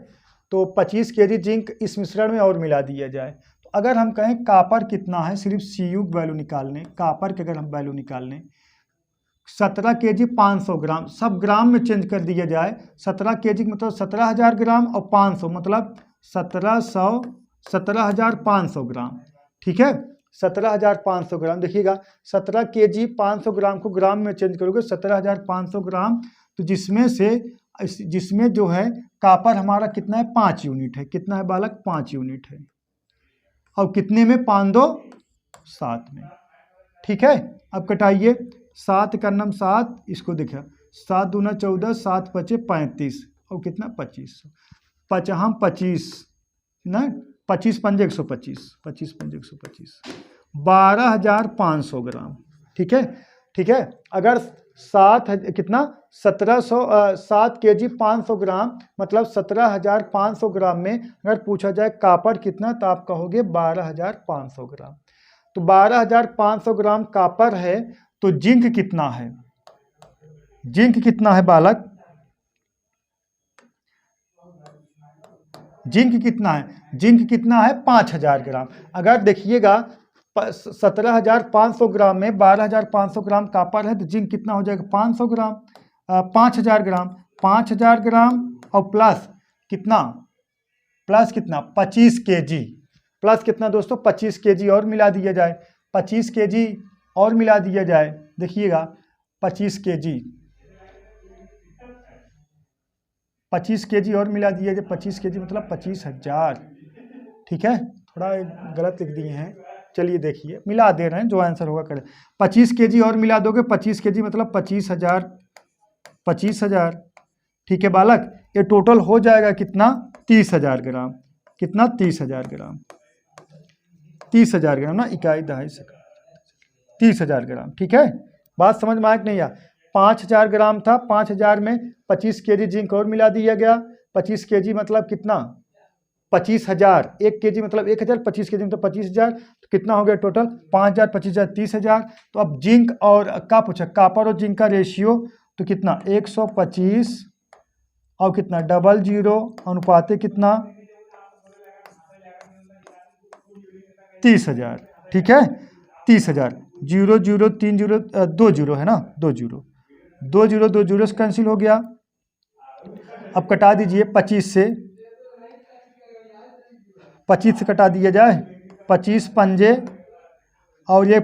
[SPEAKER 1] तो 25 kg जिंक इस मिश्रण में और मिला दिया जाए, तो अगर हम कहें कापर कितना है, सिर्फ Cu वैल्यू निकालने, कापर के अगर हम वैल्यू निकालने, 17 kg 500 ग्राम, सब ग्राम में चेंज कर दिया जाए। 17 kg मतलब 17,000 ग्राम और 500 मतलब 17,500 ग्राम। ठीक है, 17,500 ग्राम। देखिएगा 17 kg 500 ग्राम को ग्राम में चेंज करोगे 17,500 ग्राम, तो जिसमें जो है कापर हमारा कितना है, 5 यूनिट है। कितना है बालक, 5 यूनिट है। और कितने में, 5 2 7 में। ठीक है, अब कटाइए, 7 का नाम 7, इसको देखिए 7 दूना 14, 7 पचे 35 और कितना 25, 5 25 ना, 25 पंजे 125, 25 पंजे 125, 12,500 ग्राम। ठीक है, ठीक है। अगर 7 kg 500 ग्राम मतलब 17,500 ग्राम में अगर पूछा जाए कापर कितना, तो आप कहोगे 12,500 ग्राम। तो 12,500 ग्राम कापर है, तो जिंक कितना है, जिंक कितना है बालक, जिंक कितना है, जिंक कितना है 5,000 ग्राम। अगर देखिएगा 17,500 ग्राम में 12,500 ग्राम कापर है, तो जिंक कितना हो जाएगा 500 ग्राम, 5,000 ग्राम, 5,000 ग्राम और प्लस कितना, 25 kg, प्लस कितना दोस्तों 25 kg और मिला दिया जाए, 25 kg और मिला दिया जाए। देखिएगा 25 kg और मिला दिया जाए, 25 kg मतलब 25,000। ठीक है, थोड़ा गलत लिख दिए हैं, चलिए देखिए मिला दे रहे हैं, जो आंसर होगा करें। 25 kg और मिला दोगे, 25 kg मतलब 25,000। ठीक है बालक, ये टोटल हो जाएगा कितना, 30,000 ग्राम। कितना, 30,000 ग्राम, 30,000 ग्राम ना, इकाई दहाई से 30,000 ग्राम। ठीक है, बात समझ में आया कि नहीं यार। 5,000 ग्राम था, 5,000 में 25 kg जिंक और मिला दिया गया। 25 kg मतलब कितना, 25,000, 1 kg मतलब 1,000, 25 kg मतलब 25,000, तो कितना हो गया टोटल, 5,000 25,000 30,000। तो अब जिंक और क्या पूछा, कापर और जिंक का रेशियो, तो कितना 125 और कितना 00 अनुपाते कितना 30,000। ठीक है, 30,000, 0 0 3 0 2 0 है ना, 2 0 2 0 2 0 से कैंसिल हो गया। अब कटा दीजिए 25 से, 25 से कटा दिया जाए, 25 पंजे और ये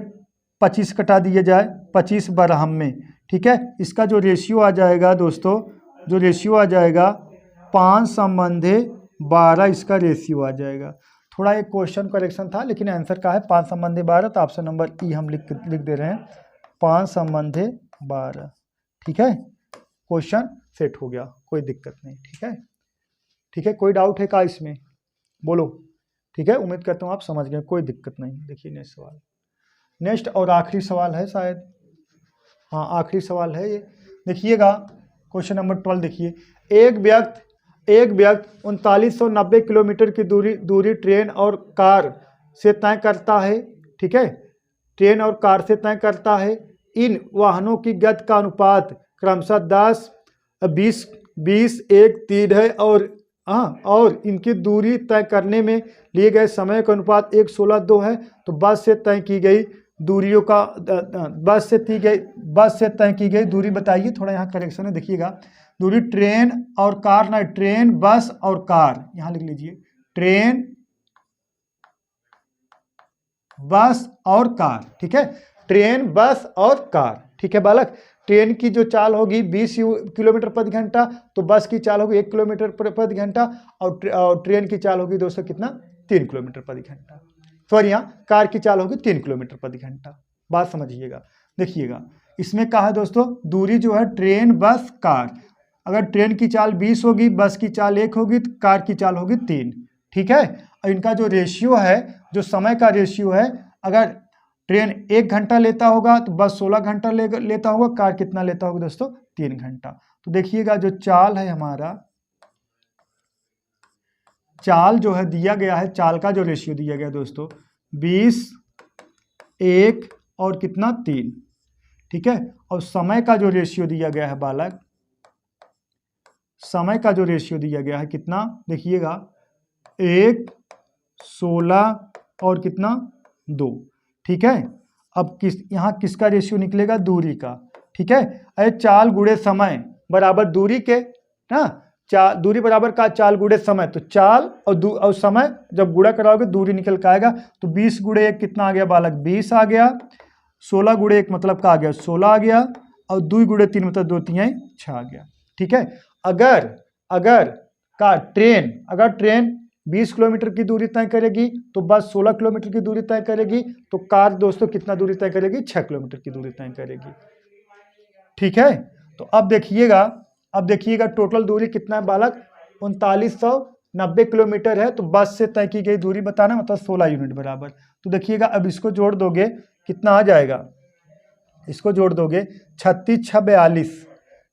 [SPEAKER 1] 25 कटा दिया जाए, 25 बरहम में। ठीक है, इसका जो रेशियो आ जाएगा दोस्तों, जो रेशियो आ जाएगा 5:12, इसका रेशियो आ जाएगा। थोड़ा एक क्वेश्चन करेक्शन था, लेकिन आंसर का है 5:12, तो ऑप्शन नंबर ई हम लिख दे रहे हैं, 5:12। ठीक है, क्वेश्चन सेट हो गया, कोई दिक्कत नहीं। ठीक है, ठीक है, कोई डाउट है क्या इसमें, बोलो। ठीक है, उम्मीद करता हूँ आप समझ गए, कोई दिक्कत नहीं। देखिए नेक्स्ट सवाल, नेक्स्ट और आखिरी सवाल है शायद, हाँ आखिरी सवाल है ये। देखिएगा क्वेश्चन नंबर 12, देखिए एक व्यक्ति 3990 किलोमीटर की दूरी ट्रेन और कार से तय करता है। ठीक है, ट्रेन और कार से तय करता है। इन वाहनों की गति का अनुपात क्रमशः 10 20 20 1 3 है, और इनकी दूरी तय करने में लिए गए समय का अनुपात 1:16:2 है। तो बस से तय की गई दूरियों का बस से तय की गई दूरी बताइए। थोड़ा यहाँ करेक्शन है, देखिएगा दूरी ट्रेन और कार ना, ट्रेन बस और कार, यहाँ लिख लीजिए ट्रेन बस और कार, ठीक है, ट्रेन बस और कार, ठीक है बालक। ट्रेन की जो चाल होगी 20 किलोमीटर प्रति घंटा, तो बस की चाल होगी 1 किलोमीटर प्रति घंटा, और ट्रेन की चाल होगी दोस्तों कितना, 3 किलोमीटर प्रति घंटा। सॉरी, यहाँ कार की चाल होगी 3 किलोमीटर प्रति घंटा। बात समझिएगा। देखिएगा इसमें कहा है दोस्तों, दूरी जो है ट्रेन बस कार, अगर ट्रेन की चाल 20 होगी, बस की चाल 1 होगी, तो कार की चाल होगी 3, ठीक है। और इनका जो रेशियो है, जो समय का रेशियो है, अगर ट्रेन 1 घंटा लेता होगा तो बस 16 घंटा लेता होगा, कार कितना लेता होगा दोस्तों, 3 घंटा। तो देखिएगा जो चाल है हमारा, चाल जो है दिया गया है, चाल का जो रेशियो दिया गया दोस्तों 20, 1 और कितना 3, ठीक है। और समय का जो रेशियो दिया गया है बालक, समय का जो रेशियो दिया गया है कितना, देखिएगा 1, 16 और कितना 2, ठीक है। अब यहाँ किसका रेशियो निकलेगा, दूरी का, ठीक है। अरे चाल गुणे समय बराबर दूरी के ना, दूरी बराबर का चाल गुणे समय, तो चाल और समय जब गुणा कराओगे दूरी निकल के आएगा। तो 20 गुणे 1 कितना आ गया बालक, 20 आ गया, 16 गुणे 1 मतलब का आ गया 16 आ गया, और 2 गुणे 3 मतलब 2 3 6 आ गया, ठीक है। अगर ट्रेन 20 किलोमीटर की दूरी तय करेगी तो बस 16 किलोमीटर की दूरी तय करेगी, तो कार दोस्तों कितना दूरी तय करेगी, 6 किलोमीटर की दूरी तय करेगी, ठीक है। तो अब देखिएगा टोटल दूरी कितना है बालक, 3990 किलोमीटर है। तो बस से तय की गई दूरी बताना, मतलब 16 यूनिट बराबर। तो देखिएगा अब इसको जोड़ दोगे कितना आ जाएगा, इसको जोड़ दोगे 36 6 42,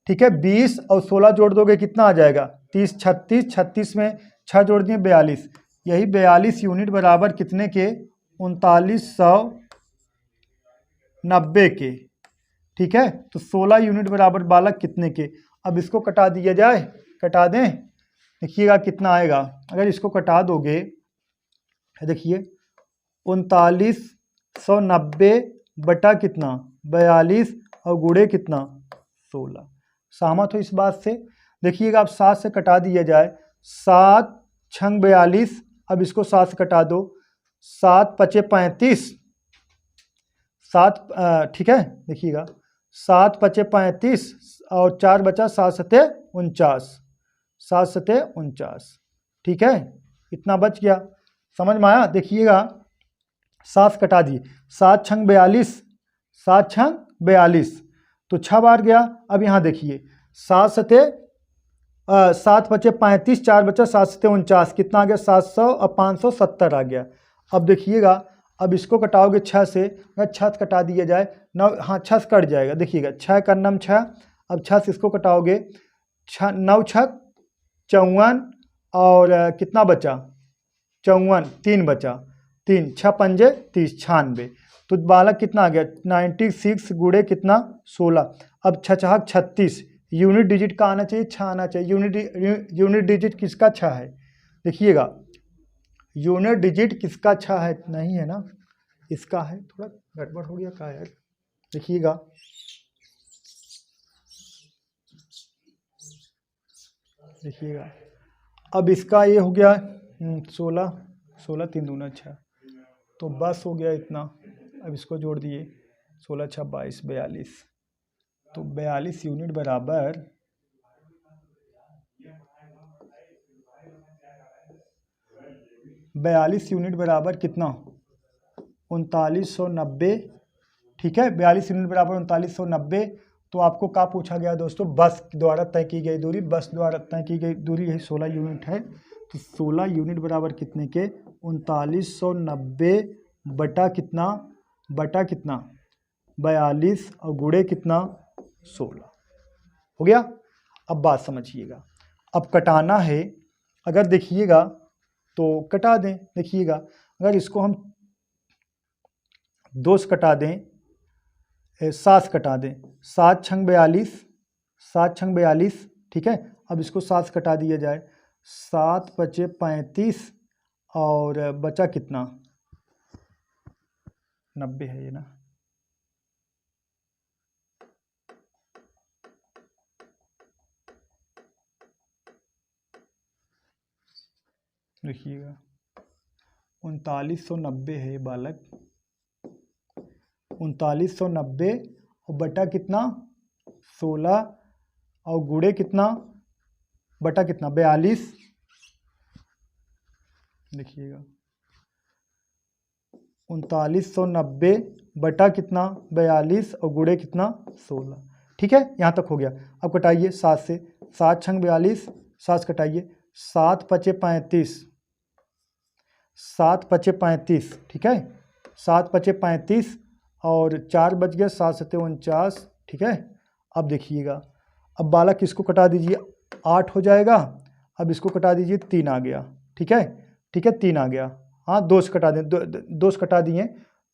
[SPEAKER 1] ठीक है। 20 और 16 जोड़ दोगे कितना आ जाएगा, 30 36, 36 में 6 जोड़ दिए 42, यही 42 यूनिट बराबर कितने के, 3990 के, ठीक है। तो 16 यूनिट बराबर बालक कितने के, अब इसको कटा दिया जाए, कटा दें, देखिएगा कितना आएगा। अगर इसको कटा दोगे, देखिए 3990 बटा कितना 42 और गुणे कितना 16, सहमत हो इस बात से। देखिएगा अब 7 से कटा दिया जाए, 7 छंग 42, अब इसको 7 से कटा दो, 7 पचे 35, 7 ठीक है, देखिएगा 7 पचे 35 और 4 बचा 7 सते 49, 7 सते 49, ठीक है, इतना बच गया, समझ में आया। देखिएगा 7 कटा दिए, 7 छंग 42, 7 छंग 42, तो 6 बार गया। अब यहाँ देखिए 7 सते 7 बचे 35, 4 बचा 7 सते 49, कितना आ गया 700 और 570 आ गया। अब देखिएगा अब इसको कटाओगे 6 से, अगर 6 से कटा दिया जाए 9, हाँ 6 से कट जाएगा, देखिएगा 6 का नम 6, अब 6 से इसको कटाओगे 9 6 54 और कितना बचा 54, 3 बचा, 3 6 पंजे 30, 96, तो बालक कितना आ गया 96 गुणे कितना 16। अब 6 36, यूनिट डिजिट का आना चाहिए, 6 आना चाहिए, यूनिट डिजिट किसका 6 है, देखिएगा यूनिट डिजिट किसका 6 है, नहीं है ना, इसका है, थोड़ा गड़बड़ हो गया क्या यार, देखिएगा अब इसका ये हो गया 16 16 3 दूना 6, तो बस हो गया इतना। अब इसको जोड़ दिए 16 6 22 42, तो 42 यूनिट बराबर 42 यूनिट बराबर कितना 3990, ठीक है, 42 यूनिट बराबर 3990। तो आपको क्या पूछा गया दोस्तों, बस द्वारा तय की गई दूरी, बस द्वारा तय की गई दूरी यही 16 यूनिट है। तो 16 यूनिट बराबर कितने के 3990 बटा कितना 42 और गुणे कितना 16 हो गया। अब बात समझिएगा, अब कटाना है, अगर देखिएगा तो कटा दें, देखिएगा अगर इसको हम 2 से कटा दें, 7 से कटा दें, 7 छंग 42, 7 छंग 42, ठीक है। अब इसको 7 से कटा दिया जाए, 7 बचे 35 और बचा कितना 90 है ये ना, देखिएगा 3990 है बालक, 3990 और बटा कितना 16 और गुणे कितना बटा कितना 42। देखिएगा 3990 बटा कितना 42 और गुणे कितना 16। ठीक है, यहाँ तक हो गया। अब कटाइए 7 से, 7 छंग 42, 7 से कटाइए, 7 पचे 35, 7 पचे 35। ठीक है, 7 पचे 35 और 4 बच गया, 7 सत्ते 49। ठीक है, अब देखिएगा, अब बालक किसको कटा दीजिए 8 हो जाएगा। अब इसको कटा दीजिए 3 आ गया। ठीक है, ठीक है 3 आ गया। हाँ 2 से कटा दें, 2 से कटा दिए,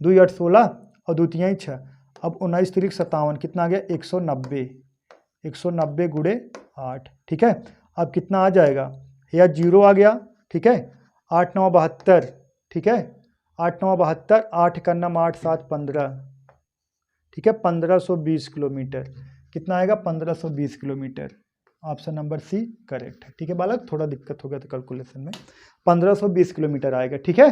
[SPEAKER 1] 2 8 16 और 2 3 6। अब 19 3 57 कितना आ गया 190, 190 गुणे 8। ठीक है, अब कितना आ जाएगा, या 0 आ गया। ठीक है, 8 9 72। ठीक है, 8 9 72, 8 का नाम 8 7 15। ठीक है, 1520 किलोमीटर। कितना आएगा 1520 kilometre. Option number C correct है। ठीक है बालक, थोड़ा दिक्कत हो गया था कैलकुलेशन में, 1520 किलोमीटर आएगा। ठीक है,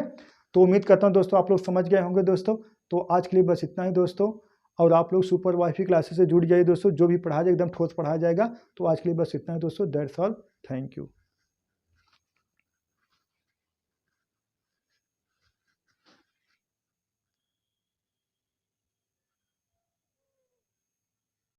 [SPEAKER 1] तो उम्मीद करता हूँ दोस्तों आप लोग समझ गए होंगे दोस्तों। तो आज के लिए बस इतना ही दोस्तों, और आप लोग सुपर वाईफाई क्लासेस से जुड़ जाइए दोस्तों, जो भी पढ़ाया जाए एकदम ठोस पढ़ाया जाएगा। तो आज के लिए बस इतना ही दोस्तों, दैट्स ऑल, थैंक यू।